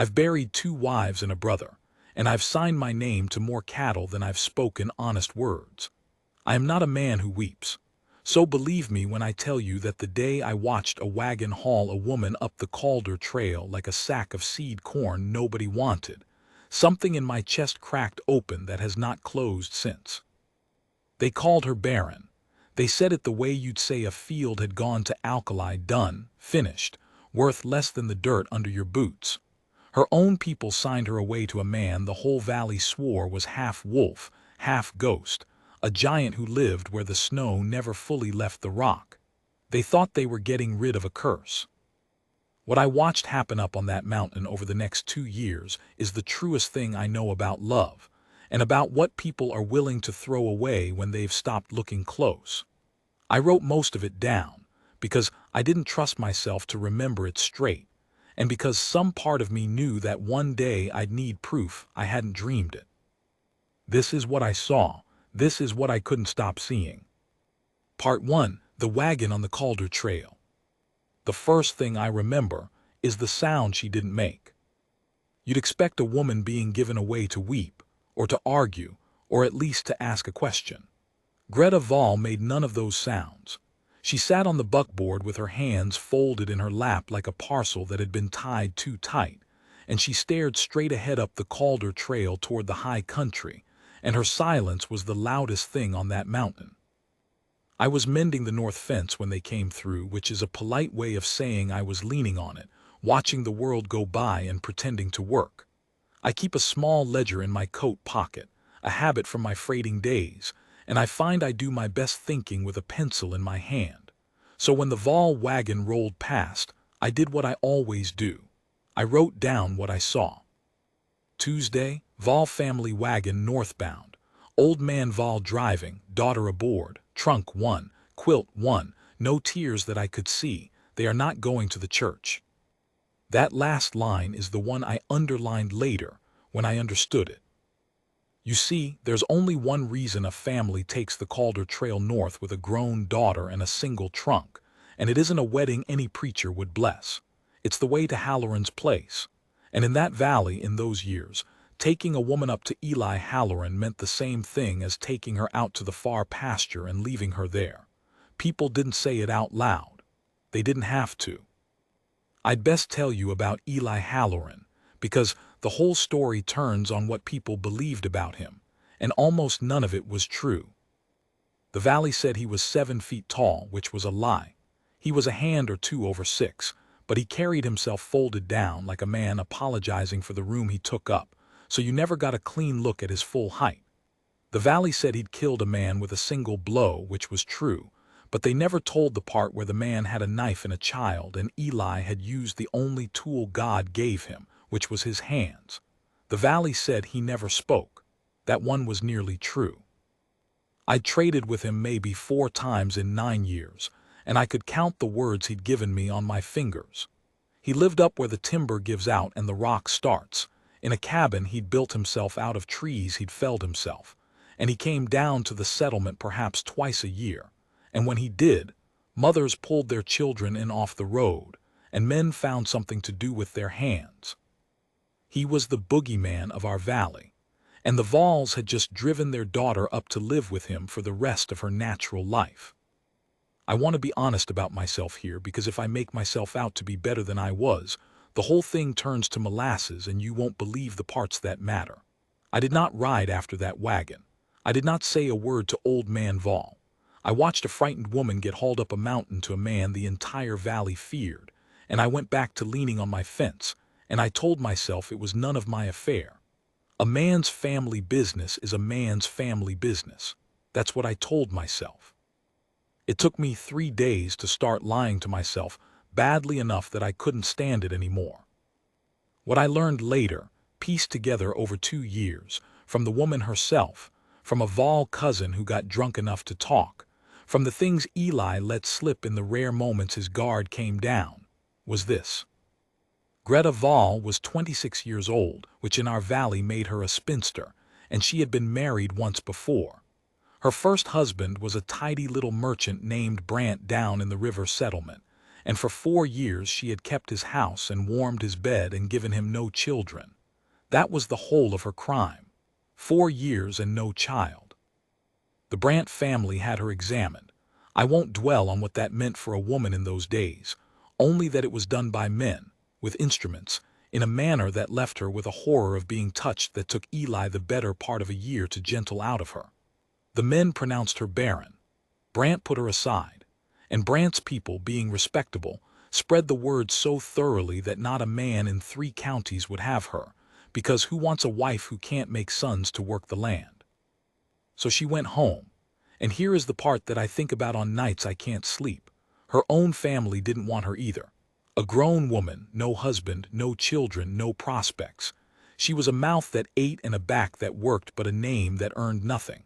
I've buried 2 wives and a brother, and I've signed my name to more cattle than I've spoken honest words. I am not a man who weeps. So believe me when I tell you that the day I watched a wagon haul a woman up the Calder Trail like a sack of seed corn nobody wanted, something in my chest cracked open that has not closed since. They called her barren. They said it the way you'd say a field had gone to alkali, done, finished, worth less than the dirt under your boots. Her own people signed her away to a man the whole valley swore was half wolf, half ghost, a giant who lived where the snow never fully left the rock. They thought they were getting rid of a curse. What I watched happen up on that mountain over the next 2 years is the truest thing I know about love, and about what people are willing to throw away when they've stopped looking close. I wrote most of it down, because I didn't trust myself to remember it straight, and because some part of me knew that one day I'd need proof I hadn't dreamed it. This is what I saw. This is what I couldn't stop seeing. Part 1. The wagon on the Calder Trail. The first thing I remember is the sound she didn't make. You'd expect a woman being given away to weep, or to argue, or at least to ask a question. Greta Vall made none of those sounds. She sat on the buckboard with her hands folded in her lap like a parcel that had been tied too tight, and she stared straight ahead up the Calder Trail toward the high country, and her silence was the loudest thing on that mountain. I was mending the north fence when they came through, which is a polite way of saying I was leaning on it, watching the world go by and pretending to work. I keep a small ledger in my coat pocket, a habit from my freighting days, and I find I do my best thinking with a pencil in my hand. So when the Vall wagon rolled past, I did what I always do. I wrote down what I saw. Tuesday, Vall family wagon northbound. Old man Vall driving, daughter aboard, trunk 1, quilt 1, no tears that I could see, they are not going to the church. That last line is the one I underlined later, when I understood it. You see, there's only one reason a family takes the Calder Trail north with a grown daughter and a single trunk, and it isn't a wedding any preacher would bless. It's the way to Halloran's place. And in that valley in those years, taking a woman up to Eli Halloran meant the same thing as taking her out to the far pasture and leaving her there. People didn't say it out loud. They didn't have to. I'd best tell you about Eli Halloran, because the whole story turns on what people believed about him, and almost none of it was true. The valley said he was 7 feet tall, which was a lie. He was a hand or two over 6, but he carried himself folded down like a man apologizing for the room he took up, so you never got a clean look at his full height. The valley said he'd killed a man with a single blow, which was true, but they never told the part where the man had a knife and a child and Eli had used the only tool God gave him, which was his hands. The valley said he never spoke. That one was nearly true. I'd traded with him maybe 4 times in 9 years, and I could count the words he'd given me on my fingers. He lived up where the timber gives out and the rock starts, in a cabin he'd built himself out of trees he'd felled himself, and he came down to the settlement perhaps twice a year, and when he did, mothers pulled their children in off the road, and men found something to do with their hands. He was the boogeyman of our valley, and the Valls had just driven their daughter up to live with him for the rest of her natural life. I want to be honest about myself here, because if I make myself out to be better than I was, the whole thing turns to molasses and you won't believe the parts that matter. I did not ride after that wagon. I did not say a word to old man Vall. I watched a frightened woman get hauled up a mountain to a man the entire valley feared, and I went back to leaning on my fence, and I told myself it was none of my affair. A man's family business is a man's family business. That's what I told myself. It took me 3 days to start lying to myself, badly enough that I couldn't stand it anymore. What I learned later, pieced together over 2 years, from the woman herself, from a Vall cousin who got drunk enough to talk, from the things Eli let slip in the rare moments his guard came down, was this. Greta Vall was 26 years old, which in our valley made her a spinster, and she had been married once before. Her first husband was a tidy little merchant named Brant down in the river settlement, and for 4 years she had kept his house and warmed his bed and given him no children. That was the whole of her crime. 4 years and no child. The Brant family had her examined. I won't dwell on what that meant for a woman in those days, only that it was done by men, with instruments, in a manner that left her with a horror of being touched that took Eli the better part of a year to gentle out of her. The men pronounced her barren. Brant put her aside, and Brant's people, being respectable, spread the word so thoroughly that not a man in 3 counties would have her, because who wants a wife who can't make sons to work the land? So she went home, and here is the part that I think about on nights I can't sleep. Her own family didn't want her either. A grown woman, no husband, no children, no prospects. She was a mouth that ate and a back that worked, but a name that earned nothing.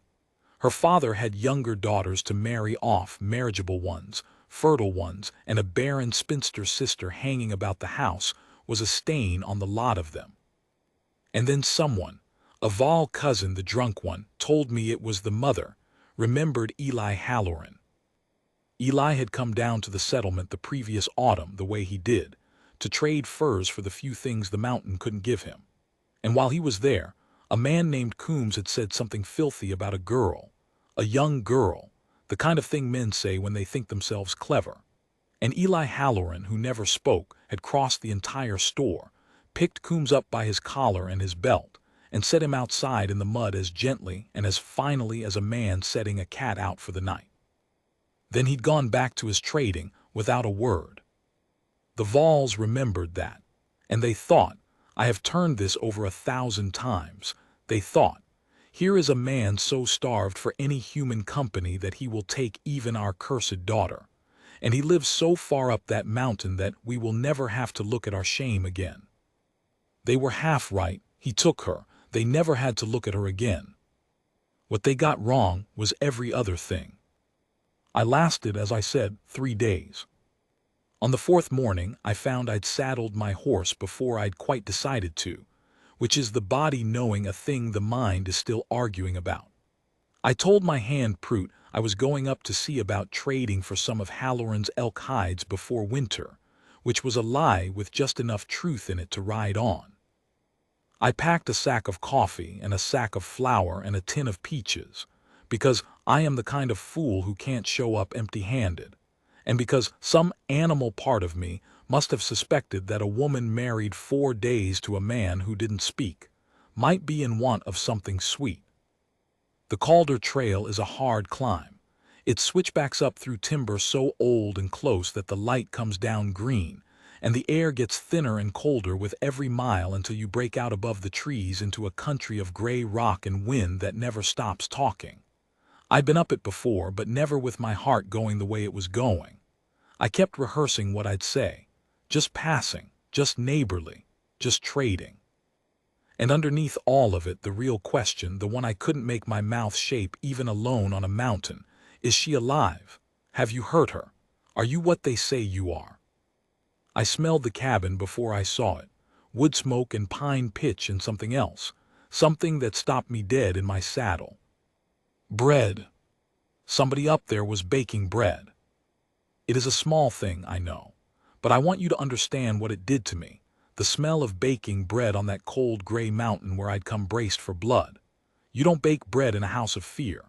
Her father had younger daughters to marry off, marriageable ones, fertile ones, and a barren spinster sister hanging about the house was a stain on the lot of them. And then someone, a Vol cousin, the drunk one, told me it was the mother, remembered Eli Halloran. Eli had come down to the settlement the previous autumn the way he did, to trade furs for the few things the mountain couldn't give him. And while he was there, a man named Coombs had said something filthy about a girl, a young girl, the kind of thing men say when they think themselves clever. And Eli Halloran, who never spoke, had crossed the entire store, picked Coombs up by his collar and his belt, and set him outside in the mud as gently and as finally as a man setting a cat out for the night. Then he'd gone back to his trading without a word. The Vols remembered that, and they thought, I have turned this over 1,000 times, they thought, here is a man so starved for any human company that he will take even our cursed daughter, and he lives so far up that mountain that we will never have to look at our shame again. They were half right, he took her, they never had to look at her again. What they got wrong was every other thing. I lasted, as I said, 3 days. On the 4th morning, I found I'd saddled my horse before I'd quite decided to, which is the body knowing a thing the mind is still arguing about. I told my hand Prout I was going up to see about trading for some of Halloran's elk hides before winter, which was a lie with just enough truth in it to ride on. I packed a sack of coffee and a sack of flour and a tin of peaches, because I am the kind of fool who can't show up empty-handed, and because some animal part of me must have suspected that a woman married 4 days to a man who didn't speak might be in want of something sweet. The Calder Trail is a hard climb. It switchbacks up through timber so old and close that the light comes down green, and the air gets thinner and colder with every mile until you break out above the trees into a country of gray rock and wind that never stops talking. I'd been up it before, but never with my heart going the way it was going. I kept rehearsing what I'd say, just passing, just neighborly, just trading. And underneath all of it, the real question, the one I couldn't make my mouth shape even alone on a mountain, is she alive? Have you hurt her? Are you what they say you are? I smelled the cabin before I saw it, wood smoke and pine pitch and something else, something that stopped me dead in my saddle. Bread. Somebody up there was baking bread. It is a small thing, I know, but I want you to understand what it did to me, the smell of baking bread on that cold gray mountain where I'd come braced for blood. You don't bake bread in a house of fear.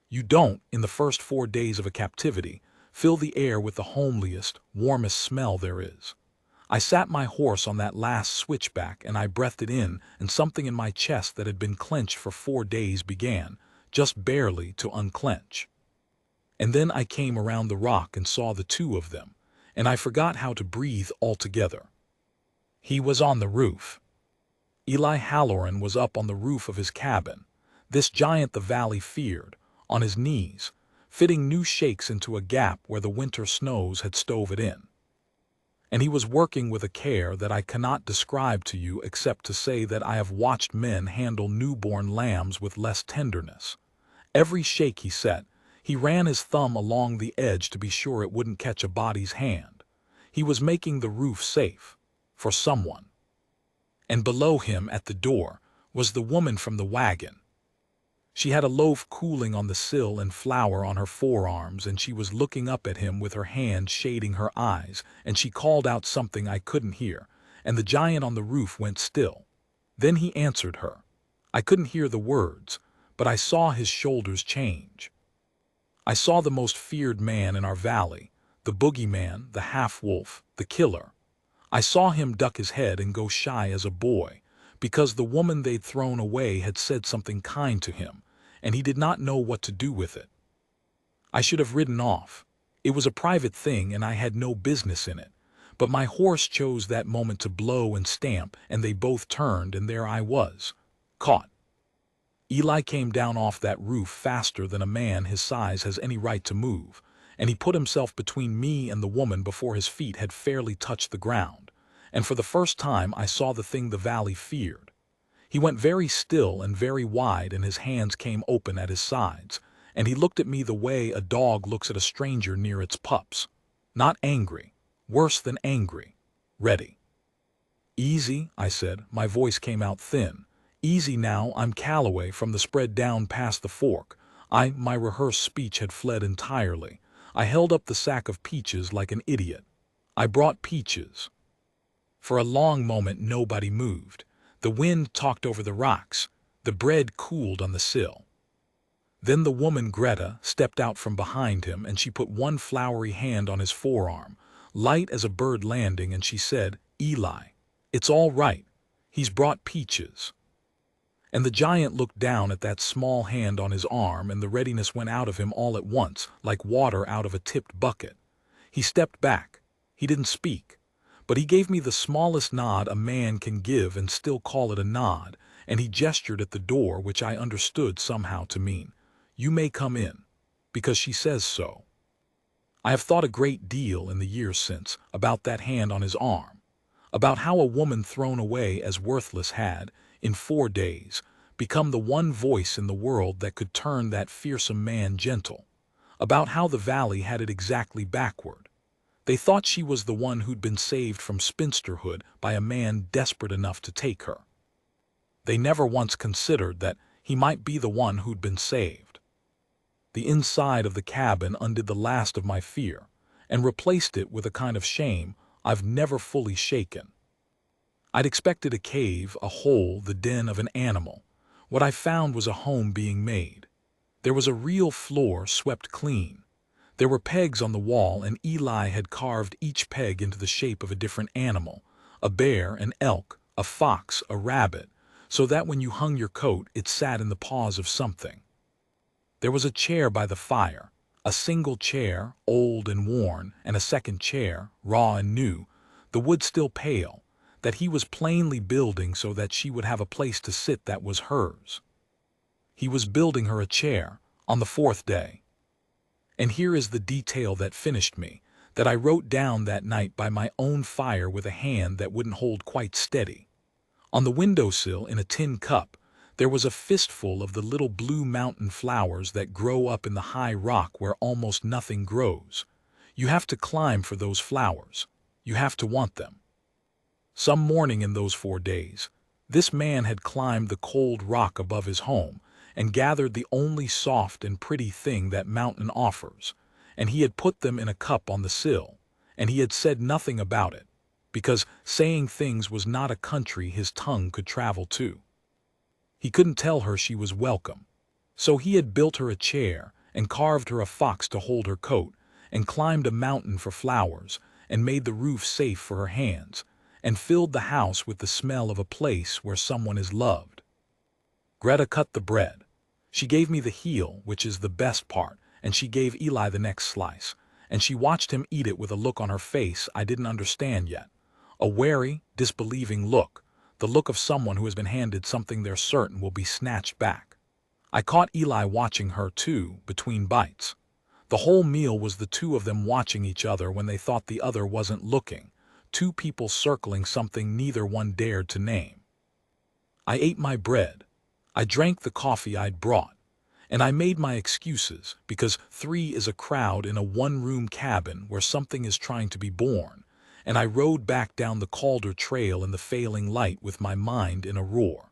You don't, in the first 4 days of a captivity, fill the air with the homeliest, warmest smell there is. I sat my horse on that last switchback and I breathed it in, and something in my chest that had been clenched for 4 days began, just barely, to unclench. And then I came around the rock and saw the 2 of them, and I forgot how to breathe altogether. He was on the roof. Eli Halloran was up on the roof of his cabin, this giant the valley feared, on his knees, fitting new shakes into a gap where the winter snows had stove it in. And he was working with a care that I cannot describe to you except to say that I have watched men handle newborn lambs with less tenderness. Every shake he set, he ran his thumb along the edge to be sure it wouldn't catch a body's hand. He was making the roof safe, for someone. And below him at the door was the woman from the wagon. She had a loaf cooling on the sill and flour on her forearms, and she was looking up at him with her hand shading her eyes, and she called out something I couldn't hear, and the giant on the roof went still. Then he answered her. I couldn't hear the words, but I saw his shoulders change. I saw the most feared man in our valley, the boogeyman, the half-wolf, the killer. I saw him duck his head and go shy as a boy, because the woman they'd thrown away had said something kind to him, and he did not know what to do with it. I should have ridden off. It was a private thing and I had no business in it, but my horse chose that moment to blow and stamp, and they both turned, and there I was, caught. Eli came down off that roof faster than a man his size has any right to move, and he put himself between me and the woman before his feet had fairly touched the ground, and for the first time I saw the thing the valley feared. He went very still and very wide, and his hands came open at his sides, and he looked at me the way a dog looks at a stranger near its pups. Not angry, worse than angry, ready. Easy, I said, my voice came out thin. Easy now, I'm Cowboy from the spread down past the fork. My rehearsed speech had fled entirely. I held up the sack of peaches like an idiot. I brought peaches. For a long moment nobody moved. The wind talked over the rocks. The bread cooled on the sill. Then the woman Greta stepped out from behind him, and she put one floury hand on his forearm, light as a bird landing, and she said, Eli, it's all right. He's brought peaches. And the giant looked down at that small hand on his arm, and the readiness went out of him all at once, like water out of a tipped bucket. He stepped back. He didn't speak, but he gave me the smallest nod a man can give and still call it a nod, and he gestured at the door, which I understood somehow to mean, you may come in, because she says so. I have thought a great deal in the years since about that hand on his arm, about how a woman thrown away as worthless had, in 4 days, become the one voice in the world that could turn that fearsome man gentle, about how the valley had it exactly backward. They thought she was the one who'd been saved from spinsterhood by a man desperate enough to take her. They never once considered that he might be the one who'd been saved. The inside of the cabin undid the last of my fear, and replaced it with a kind of shame I've never fully shaken. I'd expected a cave, a hole, the den of an animal. What I found was a home being made. There was a real floor swept clean. There were pegs on the wall, and Eli had carved each peg into the shape of a different animal, a bear, an elk, a fox, a rabbit, so that when you hung your coat it sat in the paws of something. There was a chair by the fire, a single chair, old and worn, and a second chair, raw and new, the wood still pale, that he was plainly building so that she would have a place to sit that was hers. He was building her a chair on the 4th day. And here is the detail that finished me, that I wrote down that night by my own fire with a hand that wouldn't hold quite steady. On the windowsill, in a tin cup, there was a fistful of the little blue mountain flowers that grow up in the high rock where almost nothing grows. You have to climb for those flowers. You have to want them. Some morning in those 4 days, this man had climbed the cold rock above his home and gathered the only soft and pretty thing that mountain offers, and he had put them in a cup on the sill, and he had said nothing about it, because saying things was not a country his tongue could travel to. He couldn't tell her she was welcome, so he had built her a chair and carved her a fox to hold her coat, and climbed a mountain for flowers, and made the roof safe for her hands, and filled the house with the smell of a place where someone is loved. Greta cut the bread. She gave me the heel, which is the best part, and she gave Eli the next slice, and she watched him eat it with a look on her face I didn't understand yet, a wary, disbelieving look, the look of someone who has been handed something they're certain will be snatched back. I caught Eli watching her too, between bites. The whole meal was the two of them watching each other when they thought the other wasn't looking, two people circling something neither one dared to name. I ate my bread. I drank the coffee I'd brought, and I made my excuses, because 3 is a crowd in a one-room cabin where something is trying to be born, and I rode back down the Calder Trail in the failing light with my mind in a roar.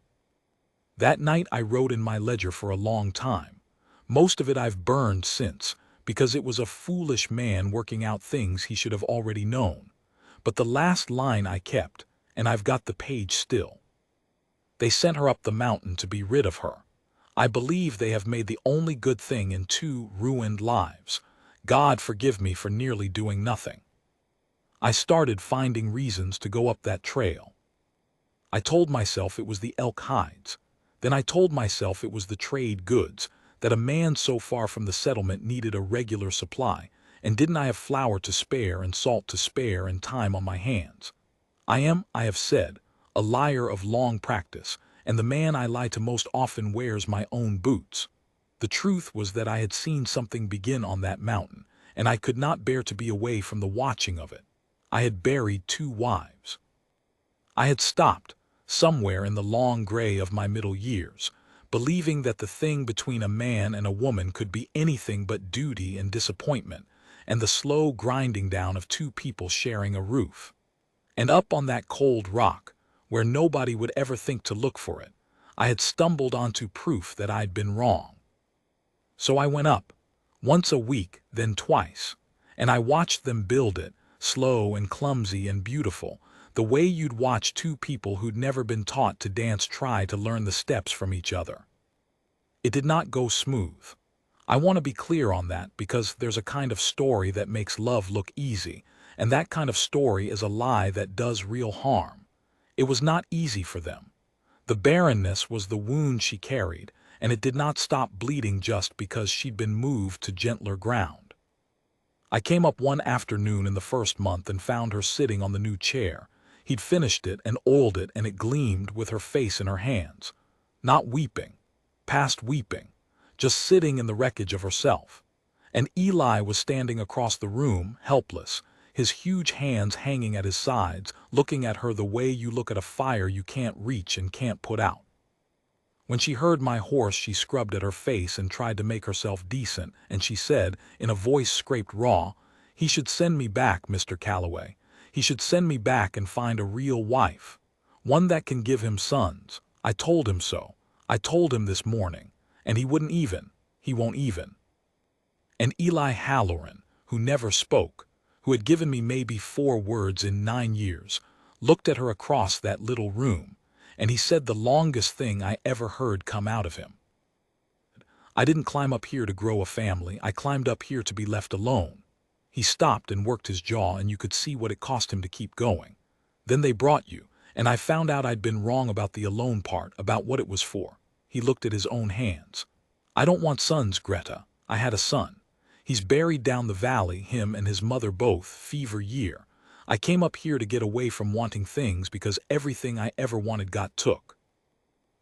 That night I wrote in my ledger for a long time. Most of it I've burned since, because it was a foolish man working out things he should have already known. But the last line I kept, and I've got the page still. They sent her up the mountain to be rid of her. I believe they have made the only good thing in 2 ruined lives. God forgive me for nearly doing nothing. I started finding reasons to go up that trail. I told myself it was the elk hides. Then I told myself it was the trade goods, that a man so far from the settlement needed a regular supply, and didn't I have flour to spare and salt to spare and time on my hands? I am, I have said, a liar of long practice, and the man I lie to most often wears my own boots. The truth was that I had seen something begin on that mountain, and I could not bear to be away from the watching of it. I had buried 2 wives. I had stopped, somewhere in the long gray of my middle years, believing that the thing between a man and a woman could be anything but duty and disappointment, and the slow grinding down of 2 people sharing a roof. And up on that cold rock, where nobody would ever think to look for it, I had stumbled onto proof that I'd been wrong. So I went up, once a week, then twice, and I watched them build it, slow and clumsy and beautiful, the way you'd watch 2 people who'd never been taught to dance try to learn the steps from each other. It did not go smooth. I want to be clear on that because there's a kind of story that makes love look easy, and that kind of story is a lie that does real harm. It was not easy for them. The barrenness was the wound she carried, and it did not stop bleeding just because she'd been moved to gentler ground. I came up one afternoon in the first month and found her sitting on the new chair. He'd finished it and oiled it, and it gleamed with her face in her hands. Not weeping, past weeping, just sitting in the wreckage of herself. And Eli was standing across the room, helpless, his huge hands hanging at his sides, looking at her the way you look at a fire you can't reach and can't put out. When she heard my horse, she scrubbed at her face and tried to make herself decent, and she said, in a voice scraped raw, "He should send me back, Mr. Calloway. He should send me back and find a real wife, one that can give him sons. I told him so. I told him this morning, and he wouldn't even. He won't even." And Eli Halloran, who never spoke, who had given me maybe 4 words in 9 years, looked at her across that little room, and he said the longest thing I ever heard come out of him. "I didn't climb up here to grow a family. I climbed up here to be left alone." He stopped and worked his jaw, and you could see what it cost him to keep going. "Then they brought you, and I found out I'd been wrong about the alone part, about what it was for." He looked at his own hands. "I don't want sons, Greta. I had a son. He's buried down the valley, him and his mother both, fever year. I came up here to get away from wanting things because everything I ever wanted got took."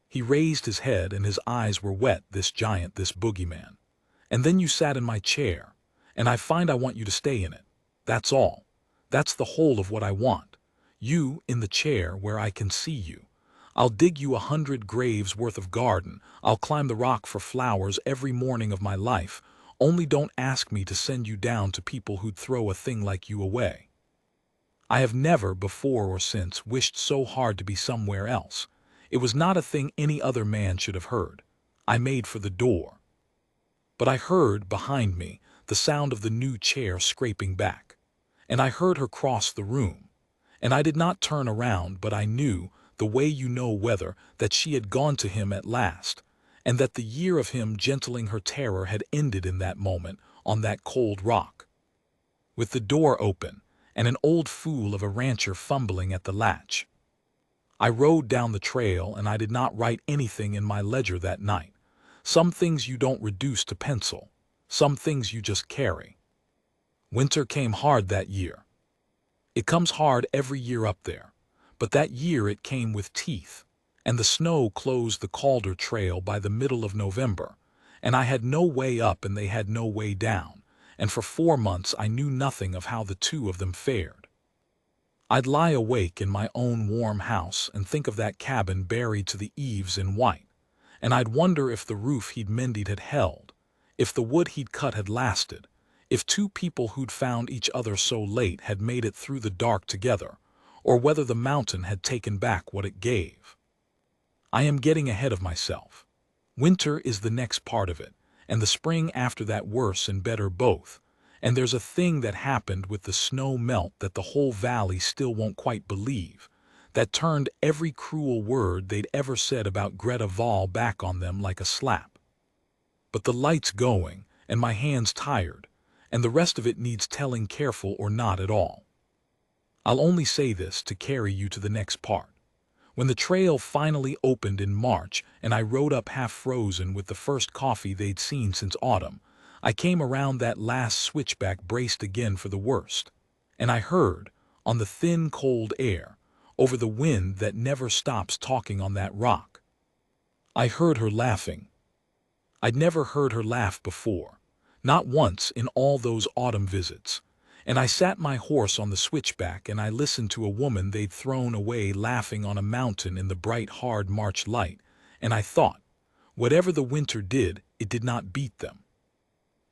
He raised his head and his eyes were wet, this giant, this boogeyman. "And then you sat in my chair, and I find I want you to stay in it. That's all. That's the whole of what I want. You in the chair where I can see you. I'll dig you 100 graves worth of garden. I'll climb the rock for flowers every morning of my life. Only don't ask me to send you down to people who'd throw a thing like you away." I have never, before or since, wished so hard to be somewhere else. It was not a thing any other man should have heard. I made for the door. But I heard, behind me, the sound of the new chair scraping back. And I heard her cross the room. And I did not turn around, but I knew, the way you know weather, that she had gone to him at last, and that the year of him gentling her terror had ended in that moment, on that cold rock. With the door open, and an old fool of a rancher fumbling at the latch. I rode down the trail, and I did not write anything in my ledger that night. Some things you don't reduce to pencil. Some things you just carry. Winter came hard that year. It comes hard every year up there, but that year it came with teeth, and the snow closed the Calder Trail by the middle of November, and I had no way up and they had no way down, and for 4 months I knew nothing of how the 2 of them fared. I'd lie awake in my own warm house and think of that cabin buried to the eaves in white, and I'd wonder if the roof he'd mended had held, if the wood he'd cut had lasted, if 2 people who'd found each other so late had made it through the dark together, or whether the mountain had taken back what it gave. I am getting ahead of myself. Winter is the next part of it, and the spring after that worse and better both. And there's a thing that happened with the snow melt that the whole valley still won't quite believe, that turned every cruel word they'd ever said about Greta Val back on them like a slap. But the light's going, and my hand's tired, and the rest of it needs telling careful or not at all. I'll only say this to carry you to the next part. When the trail finally opened in March and I rode up half frozen with the first coffee they'd seen since autumn, I came around that last switchback braced again for the worst. And I heard, on the thin cold air, over the wind that never stops talking on that rock, I heard her laughing. I'd never heard her laugh before, not once in all those autumn visits. And I sat my horse on the switchback and I listened to a woman they'd thrown away laughing on a mountain in the bright hard March light, and I thought, whatever the winter did, it did not beat them.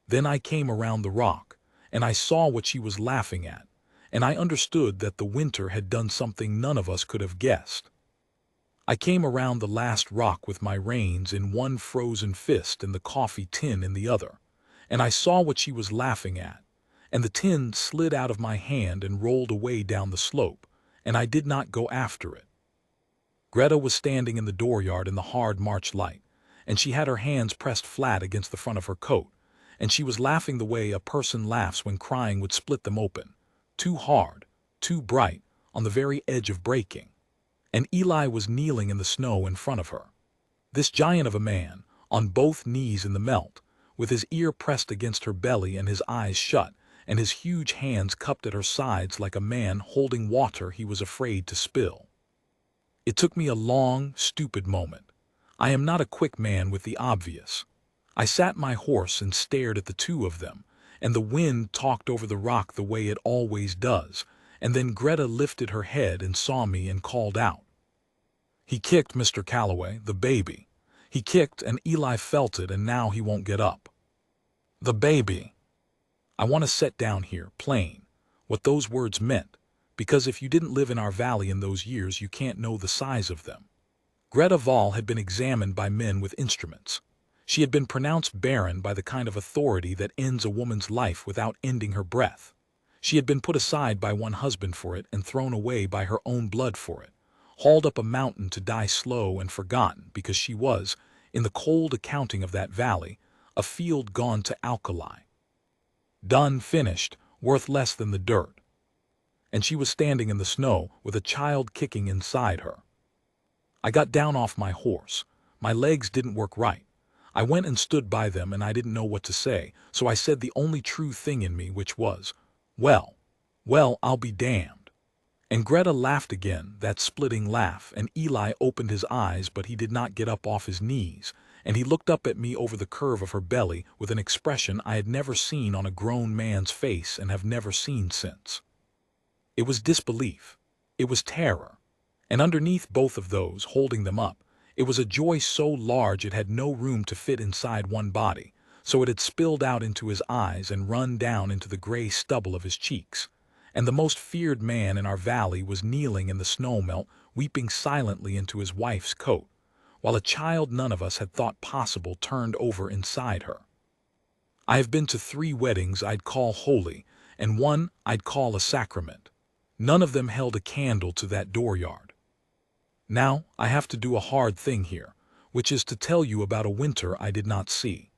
Then I came around the rock, and I saw what she was laughing at, and I understood that the winter had done something none of us could have guessed. I came around the last rock with my reins in one frozen fist and the coffee tin in the other, and I saw what she was laughing at, and the tin slid out of my hand and rolled away down the slope, and I did not go after it. Greta was standing in the dooryard in the hard March light, and she had her hands pressed flat against the front of her coat, and she was laughing the way a person laughs when crying would split them open, too hard, too bright, on the very edge of breaking. And Eli was kneeling in the snow in front of her. This giant of a man, on both knees in the melt, with his ear pressed against her belly and his eyes shut, and his huge hands cupped at her sides like a man holding water he was afraid to spill. It took me a long, stupid moment. I am not a quick man with the obvious. I sat my horse and stared at the two of them, and the wind talked over the rock the way it always does, and then Greta lifted her head and saw me and called out. "He kicked Mr. Calloway, the baby. He kicked and Eli felt it and now he won't get up. The baby." I want to set down here, plain, what those words meant, because if you didn't live in our valley in those years you can't know the size of them. Greta Val had been examined by men with instruments. She had been pronounced barren by the kind of authority that ends a woman's life without ending her breath. She had been put aside by one husband for it and thrown away by her own blood for it, hauled up a mountain to die slow and forgotten because she was, in the cold accounting of that valley, a field gone to alkali. Done, finished, worth less than the dirt. And she was standing in the snow with a child kicking inside her. I got down off my horse. My legs didn't work right. I went and stood by them and I didn't know what to say, so I said the only true thing in me, which was, well, I'll be damned. And Greta laughed again, that splitting laugh, and Eli opened his eyes but he did not get up off his knees, and he looked up at me over the curve of her belly with an expression I had never seen on a grown man's face and have never seen since. It was disbelief. It was terror. And underneath both of those, holding them up, it was a joy so large it had no room to fit inside one body, so it had spilled out into his eyes and run down into the gray stubble of his cheeks. And the most feared man in our valley was kneeling in the snowmelt, weeping silently into his wife's coat, while a child none of us had thought possible turned over inside her. I have been to 3 weddings I'd call holy, and one I'd call a sacrament. None of them held a candle to that dooryard. Now I have to do a hard thing here, which is to tell you about a winter I did not see.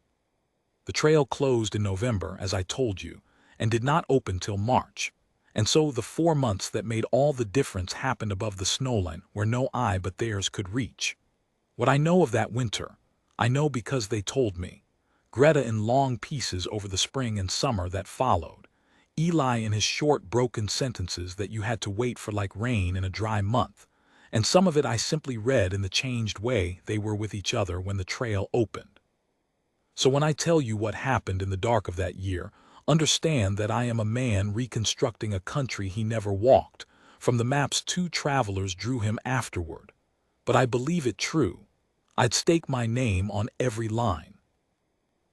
The trail closed in November, as I told you, and did not open till March, and so the 4 months that made all the difference happened above the snowline where no eye but theirs could reach. What I know of that winter, I know because they told me. Greta in long pieces over the spring and summer that followed. Eli in his short broken sentences that you had to wait for like rain in a dry month. And some of it I simply read in the changed way they were with each other when the trail opened. So when I tell you what happened in the dark of that year, understand that I am a man reconstructing a country he never walked, from the maps 2 travelers drew him afterward. But I believe it true. I'd stake my name on every line.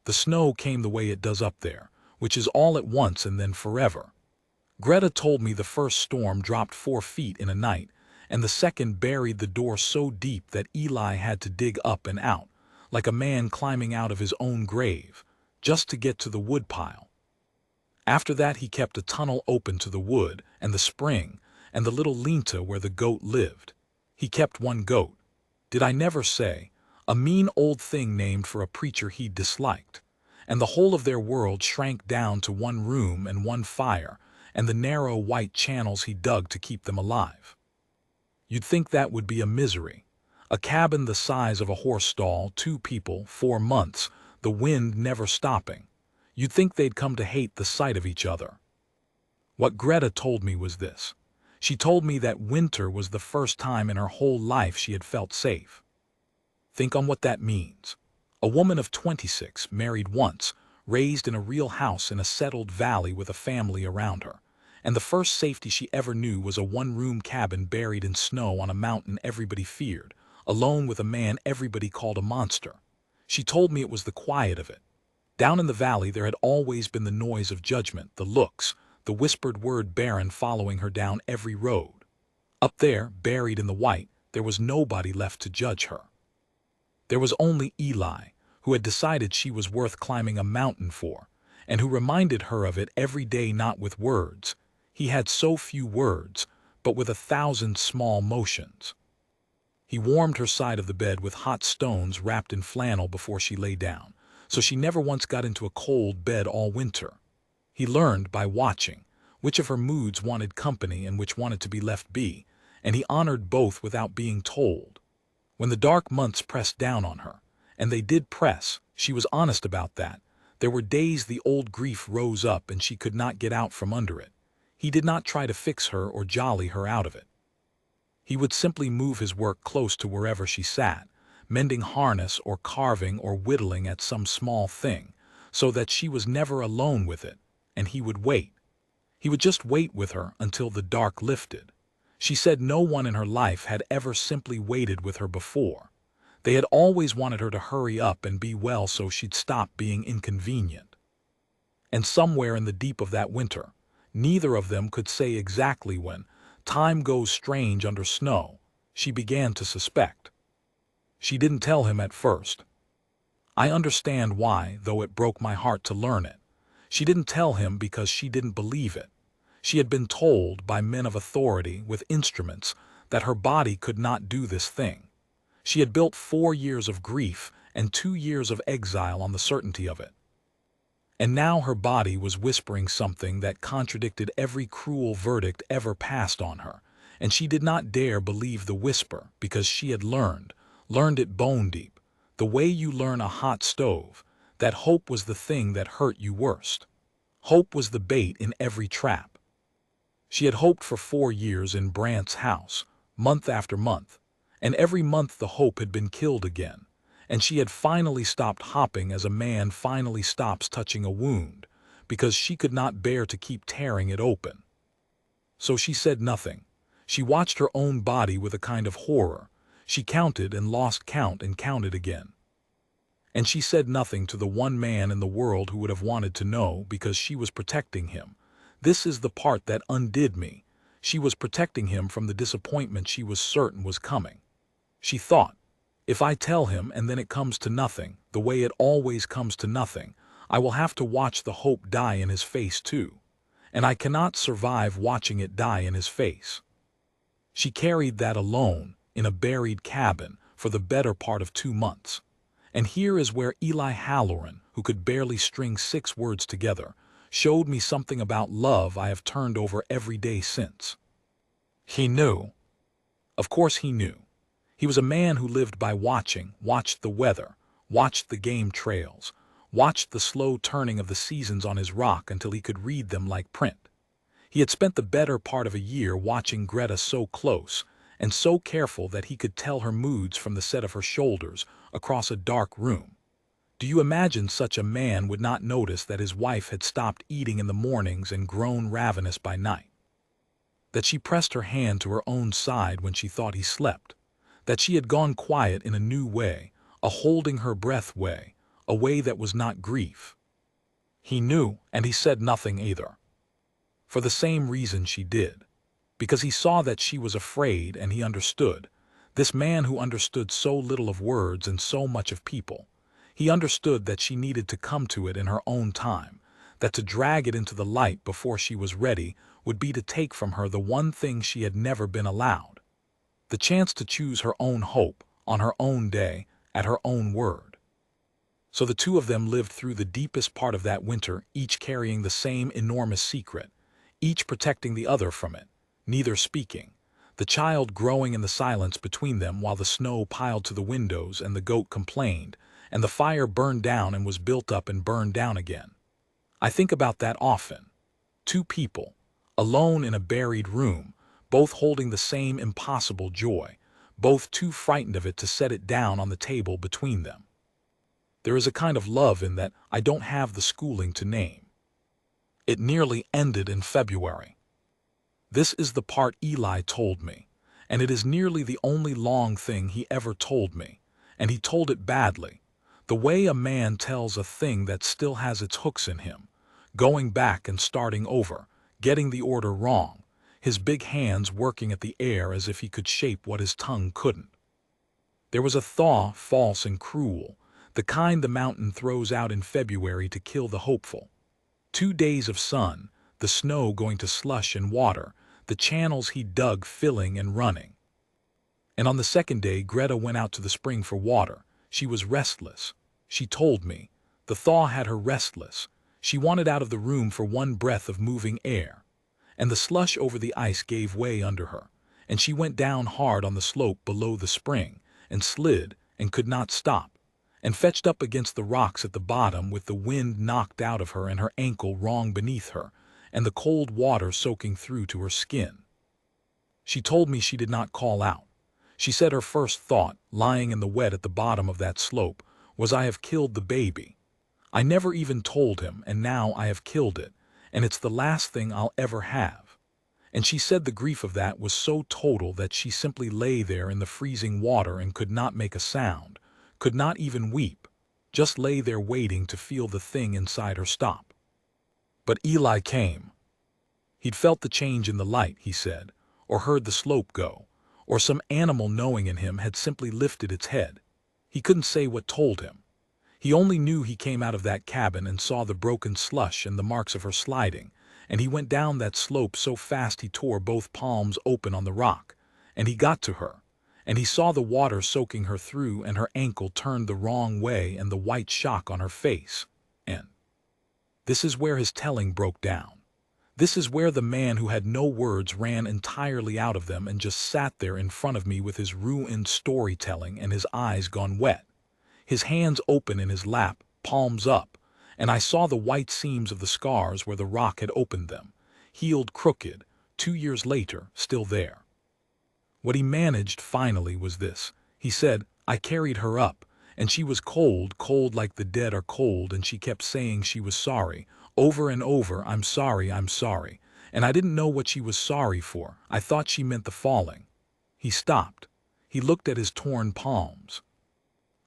The snow came the way it does up there, which is all at once and then forever. Greta told me the first storm dropped 4 feet in a night, and the second buried the door so deep that Eli had to dig up and out, like a man climbing out of his own grave, just to get to the woodpile. After that he kept a tunnel open to the wood and the spring and the little linta where the goat lived. He kept one goat. Did I never say? A mean old thing named for a preacher he disliked. And the whole of their world shrank down to one room and one fire, and the narrow white channels he dug to keep them alive. You'd think that would be a misery. A cabin the size of a horse stall, 2 people, 4 months, the wind never stopping. You'd think they'd come to hate the sight of each other. What Greta told me was this. She told me that winter was the first time in her whole life she had felt safe. Think on what that means. A woman of 26, married once, raised in a real house in a settled valley with a family around her. And the first safety she ever knew was a one-room cabin buried in snow on a mountain everybody feared, alone with a man everybody called a monster. She told me it was the quiet of it. Down in the valley there had always been the noise of judgment, the looks, the whispered word barren following her down every road. Up there, buried in the white, there was nobody left to judge her. There was only Eli, who had decided she was worth climbing a mountain for, and who reminded her of it every day, not with words. He had so few words, but with 1,000 small motions. He warmed her side of the bed with hot stones wrapped in flannel before she lay down, so she never once got into a cold bed all winter. He learned, by watching, which of her moods wanted company and which wanted to be left be, and he honored both without being told. When the dark months pressed down on her, and they did press, she was honest about that, there were days the old grief rose up and she could not get out from under it. He did not try to fix her or jolly her out of it. He would simply move his work close to wherever she sat, mending harness or carving or whittling at some small thing, so that she was never alone with it, and he would wait. He would just wait with her until the dark lifted. She said no one in her life had ever simply waited with her before. They had always wanted her to hurry up and be well so she'd stop being inconvenient. And somewhere in the deep of that winter, neither of them could say exactly when, time goes strange under snow, she began to suspect. She didn't tell him at first. I understand why, though it broke my heart to learn it. She didn't tell him because she didn't believe it. She had been told by men of authority with instruments that her body could not do this thing. She had built 4 years of grief and 2 years of exile on the certainty of it. And now her body was whispering something that contradicted every cruel verdict ever passed on her, and she did not dare believe the whisper because she had learned it bone deep, the way you learn a hot stove, that hope was the thing that hurt you worst. Hope was the bait in every trap. She had hoped for 4 years in Brant's house, month after month, and every month the hope had been killed again, and she had finally stopped hopping as a man finally stops touching a wound, because she could not bear to keep tearing it open. So she said nothing. She watched her own body with a kind of horror. She counted and lost count and counted again. And she said nothing to the one man in the world who would have wanted to know, because she was protecting him. This is the part that undid me. She was protecting him from the disappointment she was certain was coming. She thought, if I tell him and then it comes to nothing, the way it always comes to nothing, I will have to watch the hope die in his face too. And I cannot survive watching it die in his face. She carried that alone, in a buried cabin, for the better part of 2 months. And here is where Eli Halloran, who could barely string 6 words together, showed me something about love I have turned over every day since. He knew. Of course he knew. He was a man who lived by watching, watched the weather, watched the game trails, watched the slow turning of the seasons on his rock until he could read them like print. He had spent the better part of a year watching Greta so close and so careful that he could tell her moods from the set of her shoulders across a dark room. Do you imagine such a man would not notice that his wife had stopped eating in the mornings and grown ravenous by night? That she pressed her hand to her own side when she thought he slept? That she had gone quiet in a new way, a holding her breath way, a way that was not grief? He knew, and he said nothing either. For the same reason she did. because he saw that she was afraid and he understood. This man who understood so little of words and so much of people. He understood that she needed to come to it in her own time, that to drag it into the light before she was ready would be to take from her the one thing she had never been allowed. The chance to choose her own hope, on her own day, at her own word. So the two of them lived through the deepest part of that winter, each carrying the same enormous secret, each protecting the other from it, neither speaking, the child growing in the silence between them while the snow piled to the windows and the goat complained, and the fire burned down and was built up and burned down again. I think about that often. Two people, alone in a buried room, both holding the same impossible joy, both too frightened of it to set it down on the table between them. There is a kind of love in that I don't have the schooling to name. It nearly ended in February. This is the part Eli told me, and it is nearly the only long thing he ever told me, and he told it badly, the way a man tells a thing that still has its hooks in him, going back and starting over, getting the order wrong, his big hands working at the air as if he could shape what his tongue couldn't. There was a thaw, false and cruel, the kind the mountain throws out in February to kill the hopeful. 2 days of sun, the snow going to slush and water, the channels he dug filling and running. And on the second day Greta went out to the spring for water. She was restless. She told me. The thaw had her restless. She wanted out of the room for one breath of moving air. And the slush over the ice gave way under her, and she went down hard on the slope below the spring, and slid, and could not stop, and fetched up against the rocks at the bottom with the wind knocked out of her and her ankle wrong beneath her, and the cold water soaking through to her skin. She told me she did not call out. She said her first thought, lying in the wet at the bottom of that slope, was, I have killed the baby. I never even told him, and now I have killed it, and it's the last thing I'll ever have. And she said the grief of that was so total that she simply lay there in the freezing water and could not make a sound, could not even weep, just lay there waiting to feel the thing inside her stop. But Eli came. He'd felt the change in the light, he said, or heard the slope go, or some animal knowing in him had simply lifted its head. He couldn't say what told him. He only knew he came out of that cabin and saw the broken slush and the marks of her sliding, and he went down that slope so fast he tore both palms open on the rock, and he got to her, and he saw the water soaking her through and her ankle turned the wrong way and the white shock on her face, and this is where his telling broke down. This is where the man who had no words ran entirely out of them and just sat there in front of me with his ruined storytelling and his eyes gone wet, his hands open in his lap, palms up, and I saw the white seams of the scars where the rock had opened them, healed crooked, 2 years later, still there. What he managed finally was this. He said, I carried her up, and she was cold, cold like the dead are cold, and she kept saying she was sorry, over and over, I'm sorry, and I didn't know what she was sorry for. I thought she meant the falling. He stopped. He looked at his torn palms.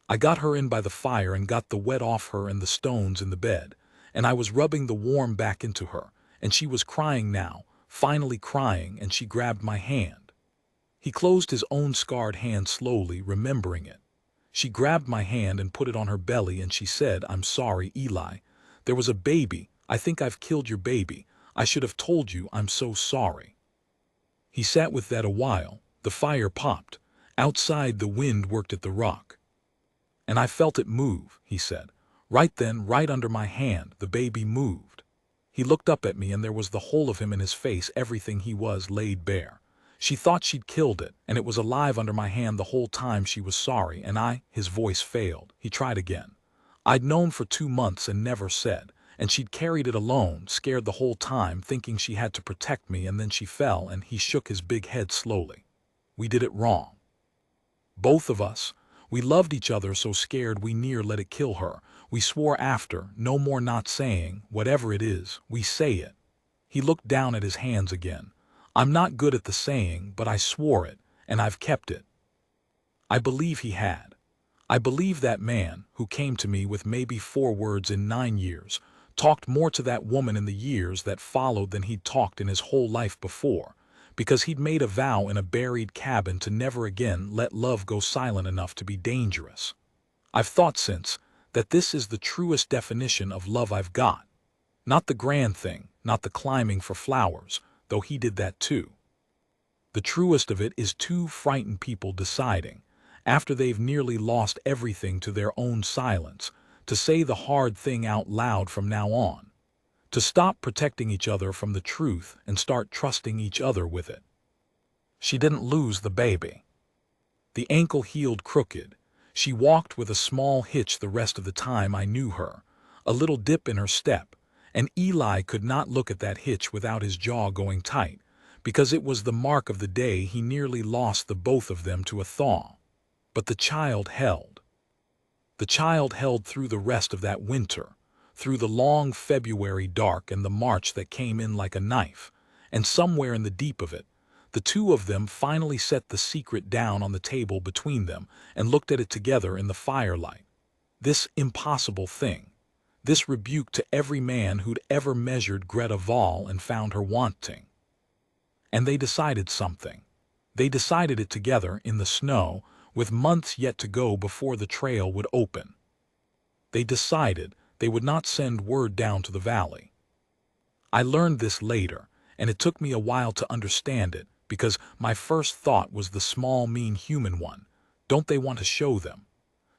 I got her in by the fire and got the wet off her and the stones in the bed, and I was rubbing the warm back into her, and she was crying now, finally crying, and she grabbed my hand. He closed his own scarred hand slowly, remembering it. She grabbed my hand and put it on her belly, and she said, I'm sorry, Eli. There was a baby. I think I've killed your baby. I should have told you. I'm so sorry. He sat with that a while. The fire popped. Outside the wind worked at the rock. And I felt it move, he said. Right then, right under my hand, the baby moved. He looked up at me and there was the whole of him in his face, everything he was laid bare. She thought she'd killed it, and it was alive under my hand the whole time she was sorry, and his voice failed. He tried again. I'd known for 2 months and never said. And she'd carried it alone, scared the whole time, thinking she had to protect me, and then she fell, and he shook his big head slowly. We did it wrong. Both of us. We loved each other so scared we near let it kill her. We swore after, no more not saying, whatever it is, we say it. He looked down at his hands again. I'm not good at the saying, but I swore it, and I've kept it. I believe he had. I believe that man, who came to me with maybe 4 words in 9 years, talked more to that woman in the years that followed than he'd talked in his whole life before, because he'd made a vow in a buried cabin to never again let love go silent enough to be dangerous. I've thought since that this is the truest definition of love I've got. Not the grand thing, not the climbing for flowers, though he did that too. The truest of it is two frightened people deciding, after they've nearly lost everything to their own silence, to say the hard thing out loud from now on. To stop protecting each other from the truth and start trusting each other with it. She didn't lose the baby. The ankle healed crooked. She walked with a small hitch the rest of the time I knew her, a little dip in her step, and Eli could not look at that hitch without his jaw going tight, because it was the mark of the day he nearly lost the both of them to a thaw. But the child held. The child held through the rest of that winter, through the long February dark and the March that came in like a knife, and somewhere in the deep of it, the two of them finally set the secret down on the table between them and looked at it together in the firelight. This impossible thing, this rebuke to every man who'd ever measured Greta Vahl and found her wanting. And they decided something. They decided it together in the snow, with months yet to go before the trail would open. They decided they would not send word down to the valley. I learned this later, and it took me a while to understand it, because my first thought was the small, mean human one. Don't they want to show them?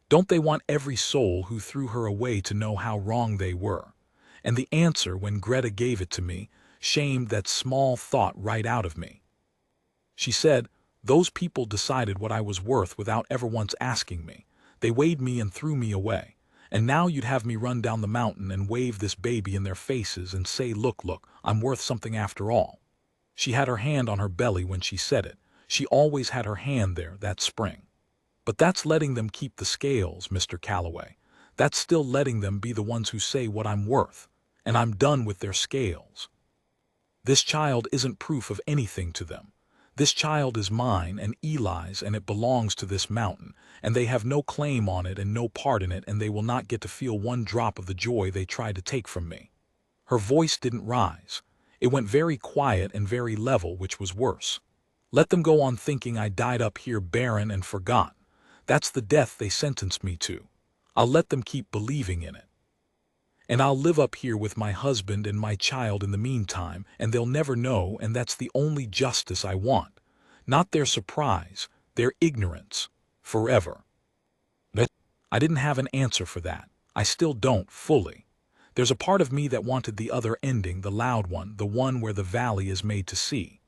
Don't they want every soul who threw her away to know how wrong they were? And the answer, when Greta gave it to me, shamed that small thought right out of me. She said, "Those people decided what I was worth without ever once asking me. They weighed me and threw me away. And now you'd have me run down the mountain and wave this baby in their faces and say, look, I'm worth something after all." She had her hand on her belly when she said it. She always had her hand there that spring. But that's letting them keep the scales, Mr. Calloway. That's still letting them be the ones who say what I'm worth. And I'm done with their scales. This child isn't proof of anything to them. This child is mine and Eli's, and it belongs to this mountain, and they have no claim on it and no part in it, and they will not get to feel one drop of the joy they tried to take from me. Her voice didn't rise. It went very quiet and very level, which was worse. Let them go on thinking I died up here barren and forgotten. That's the death they sentenced me to. I'll let them keep believing in it. And I'll live up here with my husband and my child in the meantime, and they'll never know, and that's the only justice I want. Not their surprise, their ignorance, forever. But I didn't have an answer for that. I still don't, fully. There's a part of me that wanted the other ending, the loud one, the one where the valley is made to see.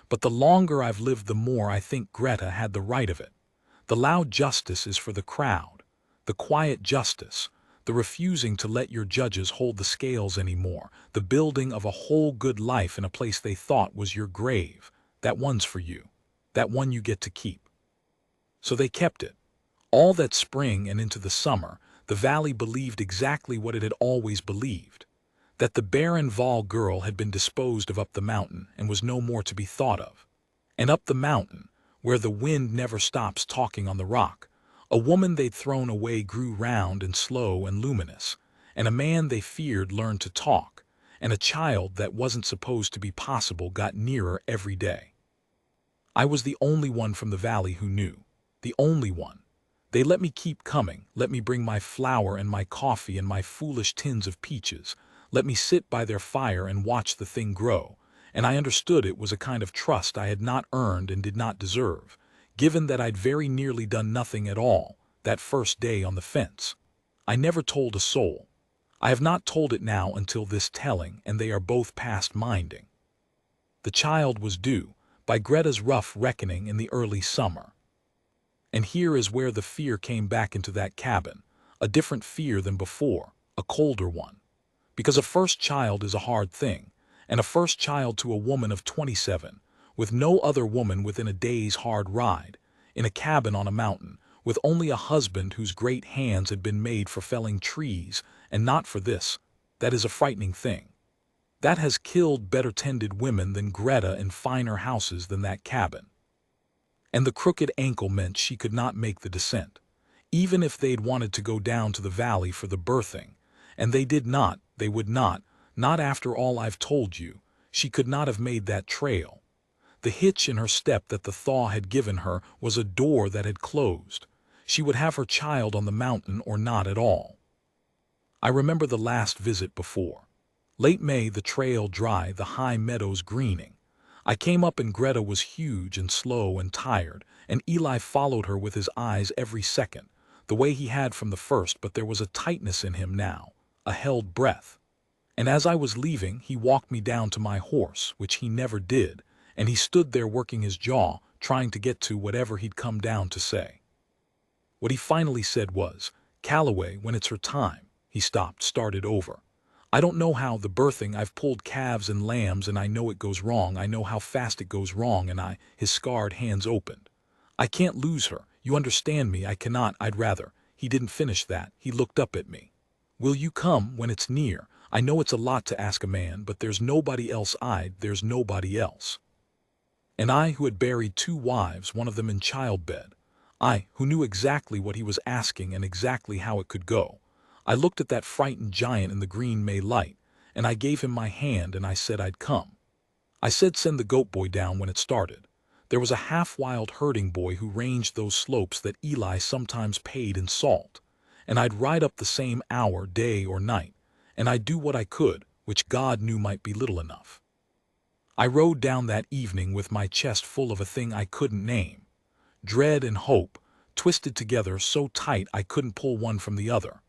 But the longer I've lived, the more I think Greta had the right of it. The loud justice is for the crowd. The quiet justice, the refusing to let your judges hold the scales anymore, the building of a whole good life in a place they thought was your grave, that one's for you. That one you get to keep. So they kept it. All that spring and into the summer, the valley believed exactly what it had always believed, that the barren Vahl girl had been disposed of up the mountain and was no more to be thought of. And up the mountain, where the wind never stops talking on the rock, a woman they'd thrown away grew round and slow and luminous, and a man they feared learned to talk, and a child that wasn't supposed to be possible got nearer every day. I was the only one from the valley who knew, the only one. They let me keep coming, let me bring my flour and my coffee and my foolish tins of peaches, let me sit by their fire and watch the thing grow, and I understood it was a kind of trust I had not earned and did not deserve, given that I'd very nearly done nothing at all that first day on the fence. I never told a soul. I have not told it now until this telling, and they are both past minding. The child was due, by Greta's rough reckoning, in the early summer. And here is where the fear came back into that cabin, a different fear than before, a colder one. Because a first child is a hard thing, and a first child to a woman of 27, with no other woman within a day's hard ride, in a cabin on a mountain, with only a husband whose great hands had been made for felling trees, and not for this, that is a frightening thing. That has killed better-tended women than Greta in finer houses than that cabin. And the crooked ankle meant she could not make the descent, even if they'd wanted to go down to the valley for the birthing, and they did not, they would not after all I've told you, she could not have made that trail. The hitch in her step that the thaw had given her was a door that had closed. She would have her child on the mountain or not at all. I remember the last visit before. Late May, the trail dry, the high meadows greening. I came up and Greta was huge and slow and tired, and Eli followed her with his eyes every second, the way he had from the first, but there was a tightness in him now, a held breath. And as I was leaving, he walked me down to my horse, which he never did, and he stood there working his jaw, trying to get to whatever he'd come down to say. What he finally said was, "Calloway, when it's her time." He stopped, started over. "I don't know how the birthing, I've pulled calves and lambs and I know it goes wrong, I know how fast it goes wrong and his scarred hands opened. I can't lose her, you understand me, I cannot, I'd rather." He didn't finish that, he looked up at me. "Will you come when it's near? I know it's a lot to ask a man, but there's nobody else there's nobody else." And I, who had buried 2 wives, one of them in childbed, I, who knew exactly what he was asking and exactly how it could go, I looked at that frightened giant in the green May light, and I gave him my hand and I said I'd come. I said send the goat boy down when it started. There was a half-wild herding boy who ranged those slopes that Eli sometimes paid in salt, and I'd ride up the same hour, day or night, and I'd do what I could, which God knew might be little enough. I rode down that evening with my chest full of a thing I couldn't name. Dread and hope, twisted together so tight I couldn't pull one from the other.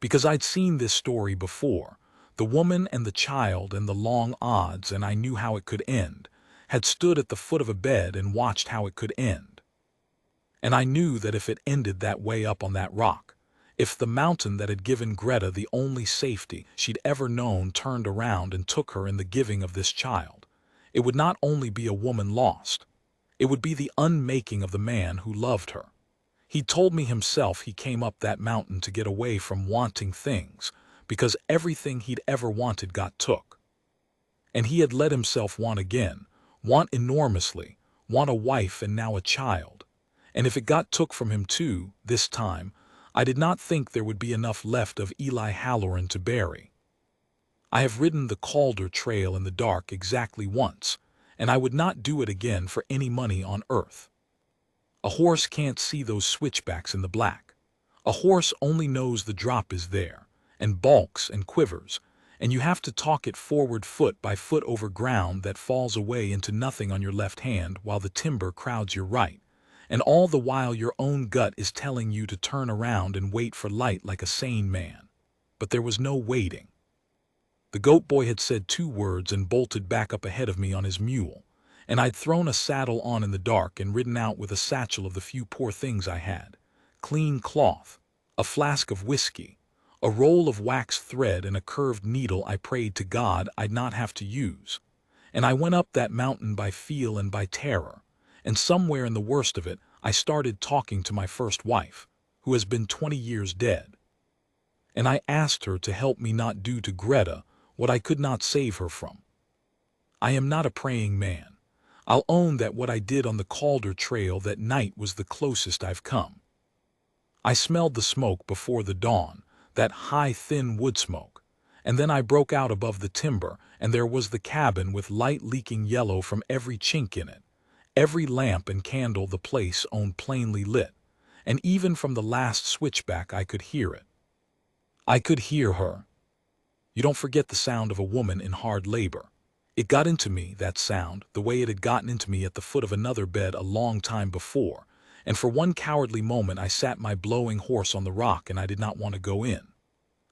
Because I'd seen this story before, the woman and the child and the long odds, and I knew how it could end, had stood at the foot of a bed and watched how it could end. And I knew that if it ended that way up on that rock, if the mountain that had given Greta the only safety she'd ever known turned around and took her in the giving of this child, it would not only be a woman lost, it would be the unmaking of the man who loved her. He told me himself he came up that mountain to get away from wanting things, because everything he'd ever wanted got took. And he had let himself want again, want enormously, want a wife and now a child. And if it got took from him too, this time, I did not think there would be enough left of Eli Halloran to bury. I have ridden the Calder Trail in the dark exactly once, and I would not do it again for any money on earth. A horse can't see those switchbacks in the black. A horse only knows the drop is there, and balks and quivers, and you have to talk it forward foot by foot over ground that falls away into nothing on your left hand while the timber crowds your right, and all the while your own gut is telling you to turn around and wait for light like a sane man. But there was no waiting. The goat boy had said 2 words and bolted back up ahead of me on his mule, and I'd thrown a saddle on in the dark and ridden out with a satchel of the few poor things I had: clean cloth, a flask of whiskey, a roll of waxed thread and a curved needle I prayed to God I'd not have to use. And I went up that mountain by feel and by terror, and somewhere in the worst of it I started talking to my first wife, who has been 20 years dead. And I asked her to help me not do to Greta what I could not save her from. I am not a praying man. I'll own that what I did on the Calder Trail that night was the closest I've come. I smelled the smoke before the dawn, that high, thin wood smoke, and then I broke out above the timber, and there was the cabin with light leaking yellow from every chink in it, every lamp and candle the place owned plainly lit, and even from the last switchback I could hear it. I could hear her. You don't forget the sound of a woman in hard labor. It got into me, that sound, the way it had gotten into me at the foot of another bed a long time before, and for one cowardly moment I sat my blowing horse on the rock and I did not want to go in.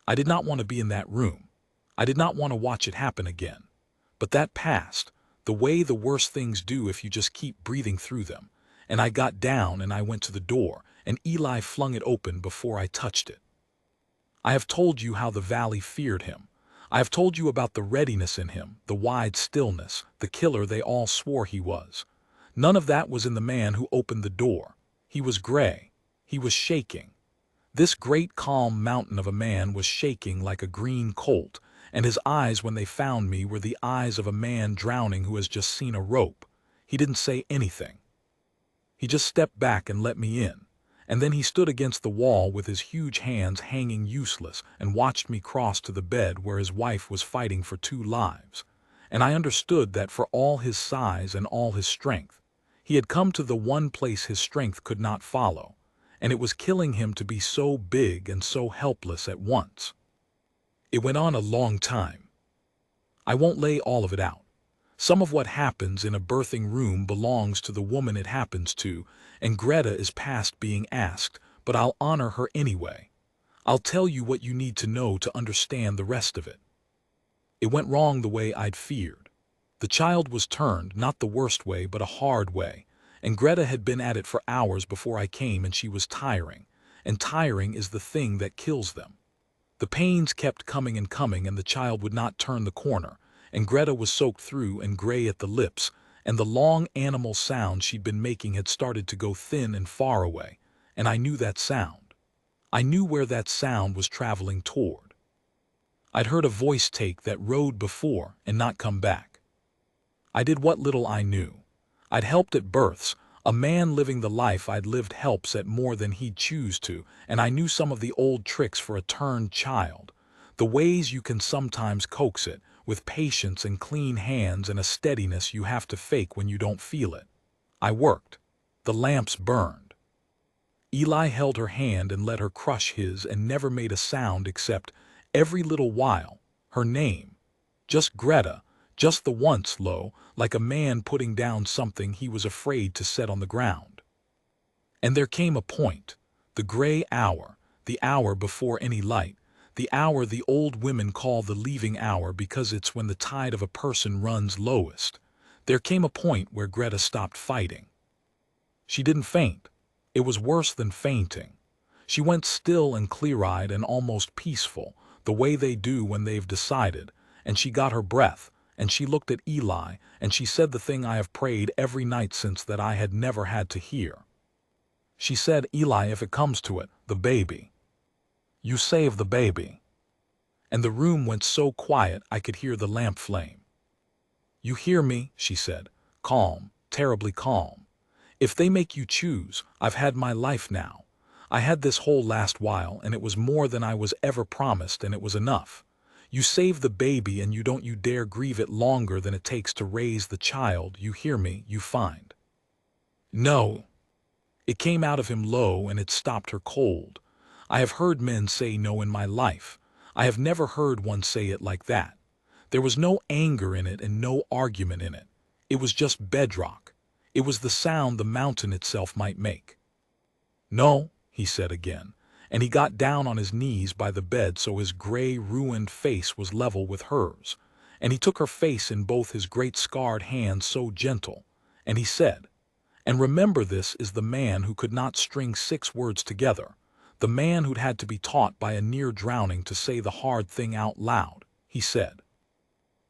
I did not want to be in that room. I did not want to watch it happen again. But that passed, the way the worst things do if you just keep breathing through them, and I got down and I went to the door, and Eli flung it open before I touched it. I have told you how the valley feared him. I have told you about the readiness in him, the wide stillness, the killer they all swore he was. None of that was in the man who opened the door. He was gray. He was shaking. This great calm mountain of a man was shaking like a green colt, and his eyes when they found me were the eyes of a man drowning who has just seen a rope. He didn't say anything. He just stepped back and let me in. And then he stood against the wall with his huge hands hanging useless and watched me cross to the bed where his wife was fighting for 2 lives. and I understood that for all his size and all his strength, he had come to the one place his strength could not follow, and it was killing him to be so big and so helpless at once. It went on a long time. I won't lay all of it out. Some of what happens in a birthing room belongs to the woman it happens to, and Greta is past being asked, but I'll honor her anyway. I'll tell you what you need to know to understand the rest of it. It went wrong the way I'd feared. The child was turned, not the worst way, but a hard way, and Greta had been at it for hours before I came, and she was tiring, and tiring is the thing that kills them. The pains kept coming and coming, and the child would not turn the corner, and Greta was soaked through and gray at the lips, and the long animal sound she'd been making had started to go thin and far away, and I knew that sound. I knew where that sound was traveling toward. I'd heard a voice take that road before and not come back. I did what little I knew. I'd helped at births. A man living the life I'd lived helps at more than he'd choose to, and I knew some of the old tricks for a turned child, the ways you can sometimes coax it, with patience and clean hands and a steadiness you have to fake when you don't feel it. I worked. The lamps burned. Eli held her hand and let her crush his and never made a sound except, every little while, her name. Just Greta, just the once low, like a man putting down something he was afraid to set on the ground. And there came a point, the gray hour, the hour before any light, the hour the old women call the leaving hour because it's when the tide of a person runs lowest. There came a point where Greta stopped fighting. She didn't faint. It was worse than fainting. She went still and clear-eyed and almost peaceful, the way they do when they've decided, and she got her breath, and she looked at Eli, and she said the thing I have prayed every night since that I had never had to hear. She said, "Eli, if it comes to it, the baby. You save the baby." And the room went so quiet I could hear the lamp flame. "You hear me," she said, calm, terribly calm. "If they make you choose, I've had my life now. I had this whole last while, and it was more than I was ever promised, and it was enough. You save the baby, and you don't you dare grieve it longer than it takes to raise the child. You hear me, you find." "No." It came out of him low, and it stopped her cold. I have heard men say no in my life. I have never heard one say it like that. There was no anger in it and no argument in it. It was just bedrock. It was the sound the mountain itself might make. "No," he said again, and he got down on his knees by the bed so his gray, ruined face was level with hers, and he took her face in both his great scarred hands so gentle, and he said, "And remember, this is the man who could not string 6 words together, the man who'd had to be taught by a near drowning to say the hard thing out loud," he said.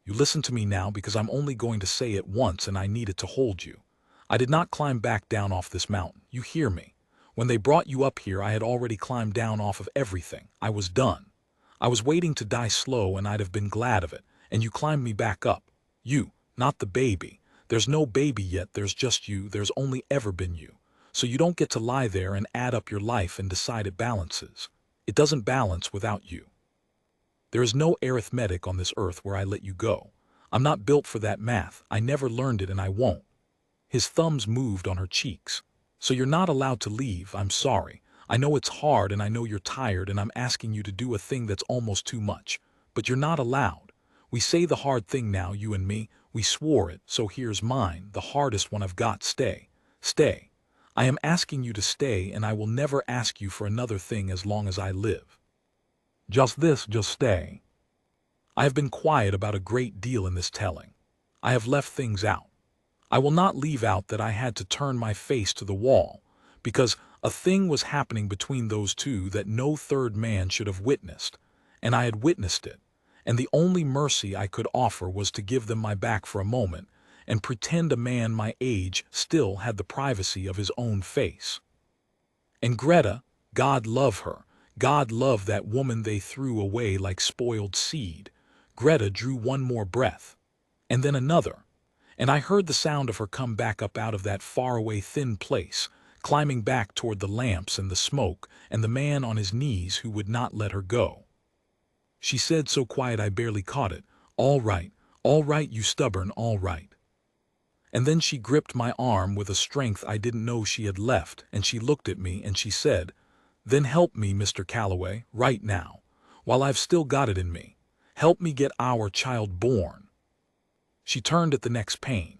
"You listen to me now, because I'm only going to say it once and I need it to hold you. I did not climb back down off this mountain, you hear me? When they brought you up here, I had already climbed down off of everything. I was done. I was waiting to die slow, and I'd have been glad of it, and you climbed me back up. You, not the baby. There's no baby yet, there's just you, there's only ever been you. So you don't get to lie there and add up your life and decide it balances. It doesn't balance without you. There is no arithmetic on this earth where I let you go. I'm not built for that math. I never learned it, and I won't." His thumbs moved on her cheeks. "So you're not allowed to leave. I'm sorry. I know it's hard, and I know you're tired, and I'm asking you to do a thing that's almost too much. But you're not allowed. We say the hard thing now, you and me. We swore it, so here's mine, the hardest one I've got. Stay. Stay. I am asking you to stay, and I will never ask you for another thing as long as I live. Just stay." I have been quiet about a great deal in this telling. I have left things out. I will not leave out that I had to turn my face to the wall, because a thing was happening between those two that no third man should have witnessed, and I had witnessed it, and the only mercy I could offer was to give them my back for a moment and pretend a man my age still had the privacy of his own face. And Greta, God love her, God love that woman they threw away like spoiled seed. Greta drew one more breath, and then another, and I heard the sound of her come back up out of that faraway thin place, climbing back toward the lamps and the smoke and the man on his knees who would not let her go. She said so quiet I barely caught it, "All right, All right, you stubborn, all right. And then she gripped my arm with a strength I didn't know she had left, and she looked at me and she said, "Then help me, Mr. Calloway, right now, while I've still got it in me. Help me get our child born." She turned at the next pane.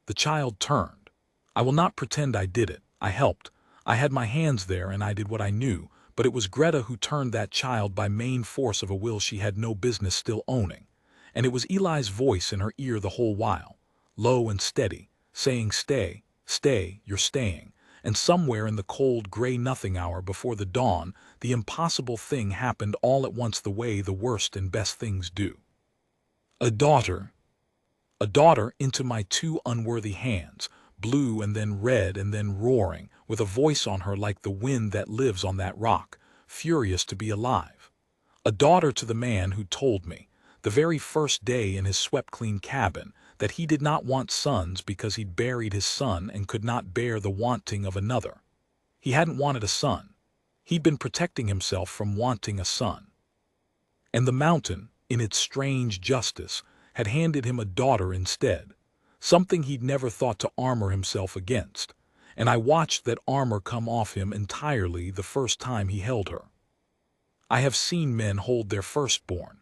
The child turned. I will not pretend I did it. I helped. I had my hands there and I did what I knew, but it was Greta who turned that child by main force of a will she had no business still owning. And it was Eli's voice in her ear the whole while, low and steady, saying, "Stay, stay, you're staying." And somewhere in the cold gray nothing hour before the dawn, the impossible thing happened all at once the way the worst and best things do. A daughter. A daughter into my two unworthy hands, blue and then red and then roaring, with a voice on her like the wind that lives on that rock, furious to be alive. A daughter to the man who told me, the very first day in his swept-clean cabin, that he did not want sons because he'd buried his son and could not bear the wanting of another. He hadn't wanted a son. He'd been protecting himself from wanting a son. And the mountain, in its strange justice, had handed him a daughter instead, something he'd never thought to armor himself against, and I watched that armor come off him entirely the first time he held her. I have seen men hold their firstborn.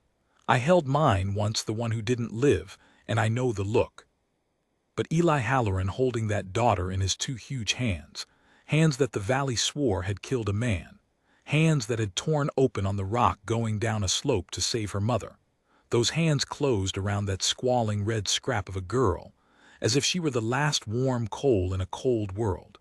I held mine once, the one who didn't live, and I know the look. But Eli Halloran holding that daughter in his two huge hands, hands that the valley swore had killed a man, hands that had torn open on the rock going down a slope to save her mother. Those hands closed around that squalling red scrap of a girl, as if she were the last warm coal in a cold world.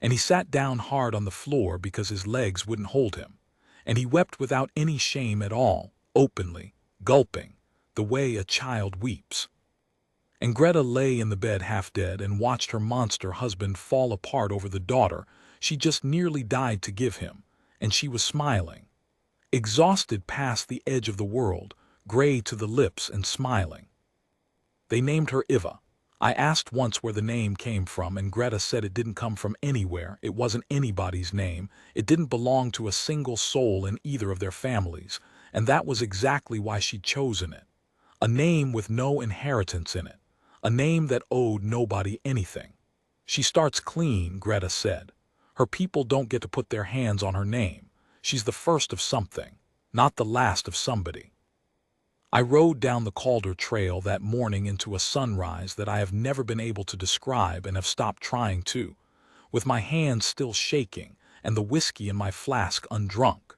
And he sat down hard on the floor because his legs wouldn't hold him, and he wept without any shame at all, openly, gulping, the way a child weeps. And Greta lay in the bed half dead and watched her monster husband fall apart over the daughter she just nearly died to give him, and she was smiling, exhausted past the edge of the world, gray to the lips and smiling. They named her Iva. I asked once where the name came from, and Greta said it didn't come from anywhere, it wasn't anybody's name, it didn't belong to a single soul in either of their families, and that was exactly why she'd chosen it. A name with no inheritance in it, a name that owed nobody anything. She starts clean, Greta said. Her people don't get to put their hands on her name. She's the first of something, not the last of somebody. I rode down the Calder Trail that morning into a sunrise that I have never been able to describe and have stopped trying to, with my hands still shaking and the whiskey in my flask undrunk.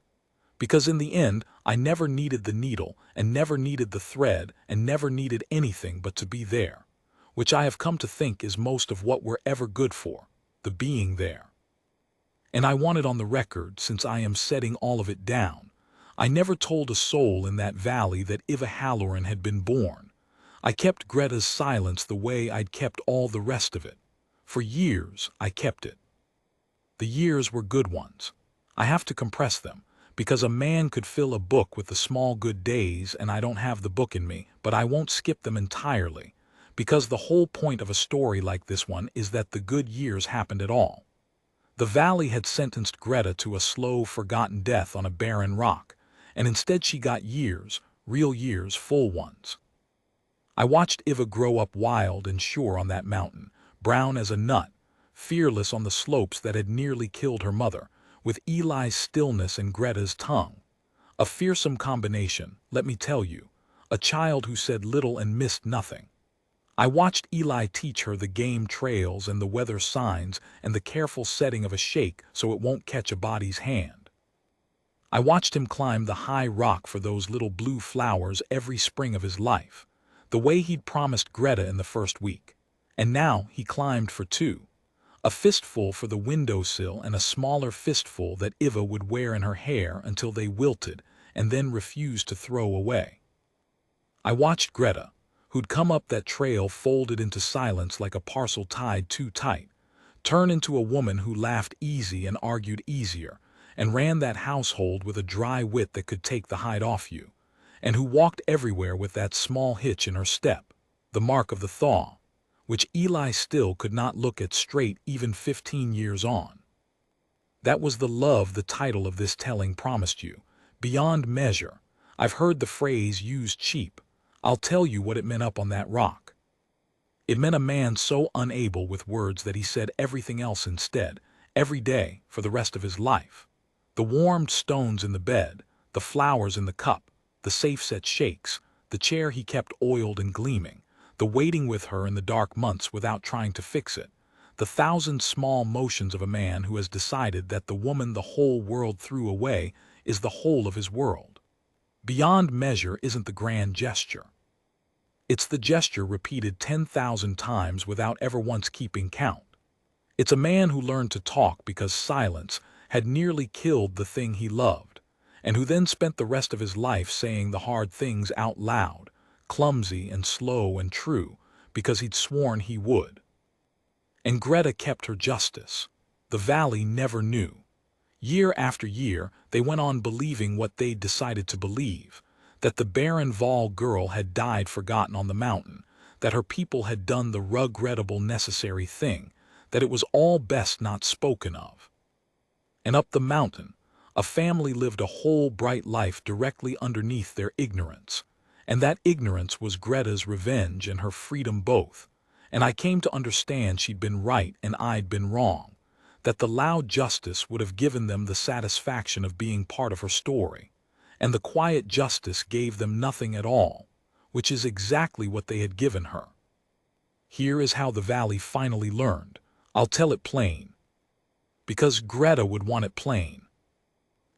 Because in the end, I never needed the needle and never needed the thread and never needed anything but to be there, which I have come to think is most of what we're ever good for, the being there. And I want it on the record, since I am setting all of it down. I never told a soul in that valley that Iva Halloran had been born. I kept Greta's silence the way I'd kept all the rest of it. For years, I kept it. The years were good ones. I have to compress them, because a man could fill a book with the small good days, and I don't have the book in me, but I won't skip them entirely, because the whole point of a story like this one is that the good years happened at all. The valley had sentenced Greta to a slow, forgotten death on a barren rock, and instead she got years, real years, full ones. I watched Iva grow up wild and sure on that mountain, brown as a nut, fearless on the slopes that had nearly killed her mother, with Eli's stillness and Greta's tongue. A fearsome combination, let me tell you, a child who said little and missed nothing. I watched Eli teach her the game trails and the weather signs and the careful setting of a shake so it won't catch a body's hand. I watched him climb the high rock for those little blue flowers every spring of his life, the way he'd promised Greta in the first week. And now he climbed for two, a fistful for the windowsill and a smaller fistful that Iva would wear in her hair until they wilted and then refused to throw away. I watched Greta, who'd come up that trail folded into silence like a parcel tied too tight, turn into a woman who laughed easy and argued easier, and ran that household with a dry wit that could take the hide off you, and who walked everywhere with that small hitch in her step, the mark of the thaw, which Eli still could not look at straight even 15 years on. That was the love the title of this telling promised you, beyond measure. I've heard the phrase used cheap. I'll tell you what it meant up on that rock. It meant a man so unable with words that he said everything else instead, every day, for the rest of his life. The warmed stones in the bed, the flowers in the cup, the safe-set shakes, the chair he kept oiled and gleaming, the waiting with her in the dark months without trying to fix it, the thousand small motions of a man who has decided that the woman the whole world threw away is the whole of his world. Beyond measure isn't the grand gesture. It's the gesture repeated 10,000 times without ever once keeping count. It's a man who learned to talk because silence had nearly killed the thing he loved, and who then spent the rest of his life saying the hard things out loud, clumsy and slow and true, because he'd sworn he would. And Greta kept her justice. The valley never knew. Year after year, they went on believing what they'd decided to believe, that the barren Vol girl had died forgotten on the mountain, that her people had done the regrettable necessary thing, that it was all best not spoken of. And up the mountain, a family lived a whole bright life directly underneath their ignorance, and that ignorance was Greta's revenge and her freedom both, and I came to understand she'd been right and I'd been wrong, that the loud justice would have given them the satisfaction of being part of her story, and the quiet justice gave them nothing at all, which is exactly what they had given her. Here is how the valley finally learned. I'll tell it plain. Because Greta would want it plain.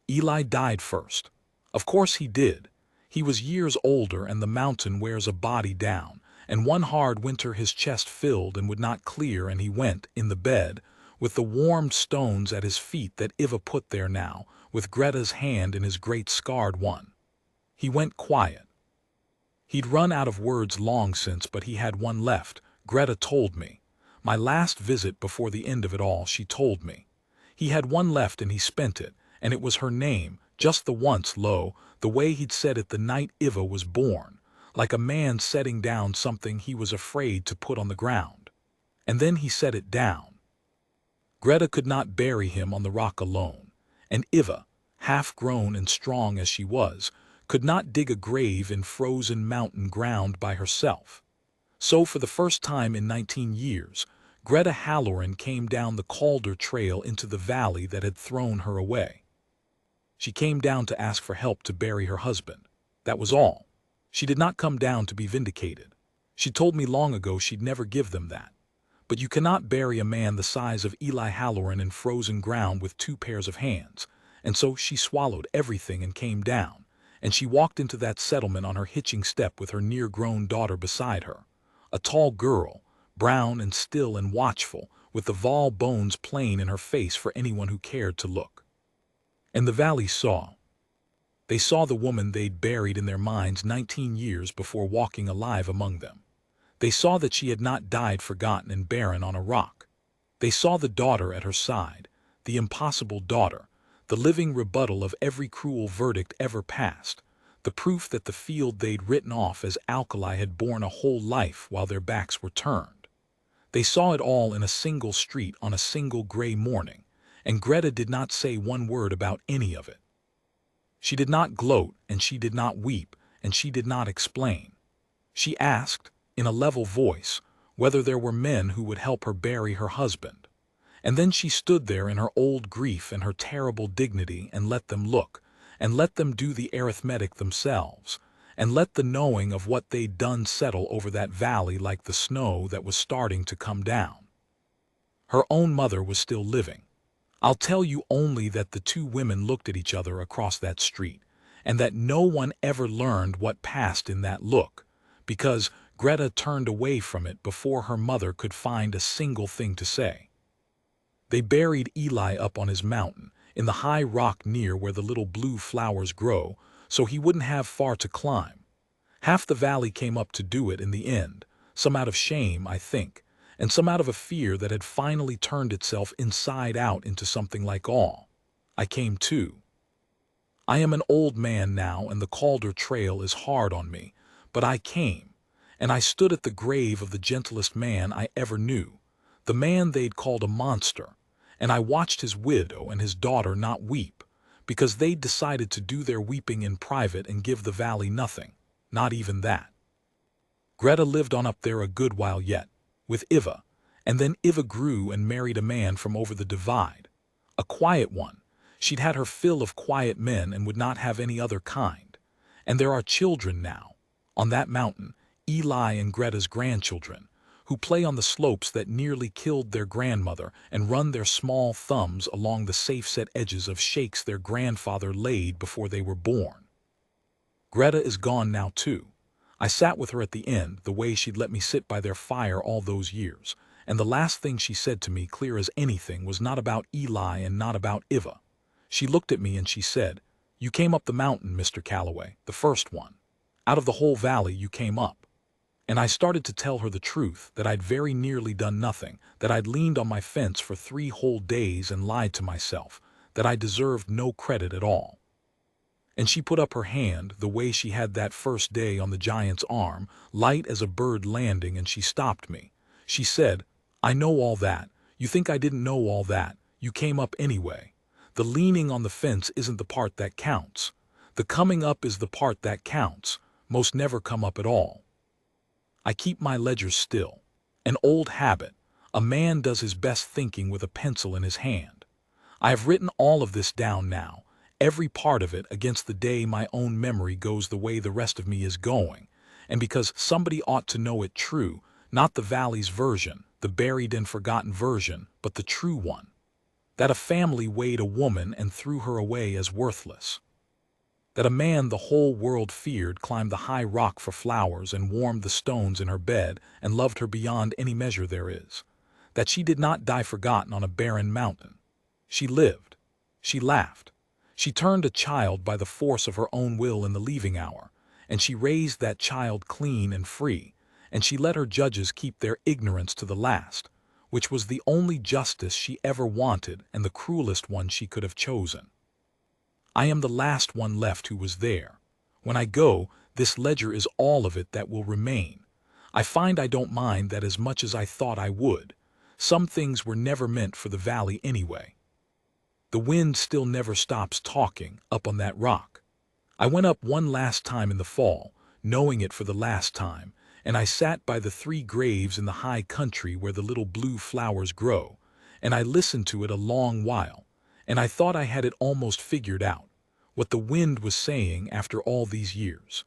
Eli died first. Of course he did. He was years older and the mountain wears a body down, and one hard winter his chest filled and would not clear, and he went, in the bed, with the warmed stones at his feet that Iva put there now, with Greta's hand in his great scarred one. He went quiet. He'd run out of words long since, but he had one left, Greta told me. My last visit before the end of it all, she told me. He had one left and he spent it, and it was her name, just the once, the way he'd said it the night Iva was born, like a man setting down something he was afraid to put on the ground. And then he set it down. Greta could not bury him on the rock alone, and Iva, half-grown and strong as she was, could not dig a grave in frozen mountain ground by herself. So for the first time in 19 years, Greta Halloran came down the Calder Trail into the valley that had thrown her away. She came down to ask for help to bury her husband. That was all. She did not come down to be vindicated. She told me long ago she'd never give them that. But you cannot bury a man the size of Eli Halloran in frozen ground with 2 pairs of hands, and so she swallowed everything and came down, and she walked into that settlement on her hitching step with her near-grown daughter beside her, a tall girl, brown and still and watchful, with the Vol bones plain in her face for anyone who cared to look. And the valley saw. They saw the woman they'd buried in their minds 19 years before walking alive among them. They saw that she had not died forgotten and barren on a rock. They saw the daughter at her side, the impossible daughter, the living rebuttal of every cruel verdict ever passed, the proof that the field they'd written off as alkali had borne a whole life while their backs were turned. They saw it all in a single street on a single gray morning, and Greta did not say one word about any of it. She did not gloat, and she did not weep, and she did not explain. She asked, in a level voice, whether there were men who would help her bury her husband. And then she stood there in her old grief and her terrible dignity and let them look, and let them do the arithmetic themselves, and let the knowing of what they'd done settle over that valley like the snow that was starting to come down. Her own mother was still living. I'll tell you only that the 2 women looked at each other across that street, and that no one ever learned what passed in that look, because Greta turned away from it before her mother could find a single thing to say. They buried Eli up on his mountain, in the high rock near where the little blue flowers grow, so he wouldn't have far to climb. Half the valley came up to do it in the end, some out of shame, I think, and some out of a fear that had finally turned itself inside out into something like awe. I came too. I am an old man now, and the Calder Trail is hard on me, but I came, and I stood at the grave of the gentlest man I ever knew, the man they'd called a monster, and I watched his widow and his daughter not weep, because they'd decided to do their weeping in private and give the valley nothing, not even that. Greta lived on up there a good while yet, with Iva, and then Iva grew and married a man from over the divide. A quiet one. She'd had her fill of quiet men and would not have any other kind. And there are children now, on that mountain, Eli and Greta's grandchildren, who play on the slopes that nearly killed their grandmother and run their small thumbs along the safe-set edges of shakes their grandfather laid before they were born. Greta is gone now too. I sat with her at the end, the way she'd let me sit by their fire all those years, and the last thing she said to me, clear as anything, was not about Eli and not about Iva. She looked at me and she said, "You came up the mountain, Mr. Calloway, the first one. Out of the whole valley you came up." And I started to tell her the truth, that I'd very nearly done nothing, that I'd leaned on my fence for 3 whole days and lied to myself, that I deserved no credit at all. And she put up her hand, the way she had that first day on the giant's arm, light as a bird landing, and she stopped me. She said, "I know all that. You think I didn't know all that. You came up anyway. The leaning on the fence isn't the part that counts. The coming up is the part that counts. Most never come up at all." I keep my ledger still. An old habit. A man does his best thinking with a pencil in his hand. I have written all of this down now, every part of it, against the day my own memory goes the way the rest of me is going, and because somebody ought to know it true, not the valley's version, the buried and forgotten version, but the true one. That a family weighed a woman and threw her away as worthless. That a man the whole world feared climbed the high rock for flowers and warmed the stones in her bed and loved her beyond any measure there is. That she did not die forgotten on a barren mountain. She lived. She laughed. She turned a child by the force of her own will in the leaving hour, and she raised that child clean and free, and she let her judges keep their ignorance to the last, which was the only justice she ever wanted and the cruelest one she could have chosen. I am the last one left who was there. When I go, this ledger is all of it that will remain. I find I don't mind that as much as I thought I would. Some things were never meant for the valley anyway. The wind still never stops talking up on that rock. I went up one last time in the fall, knowing it for the last time, and I sat by the 3 graves in the high country where the little blue flowers grow, and I listened to it a long while, and I thought I had it almost figured out, what the wind was saying after all these years.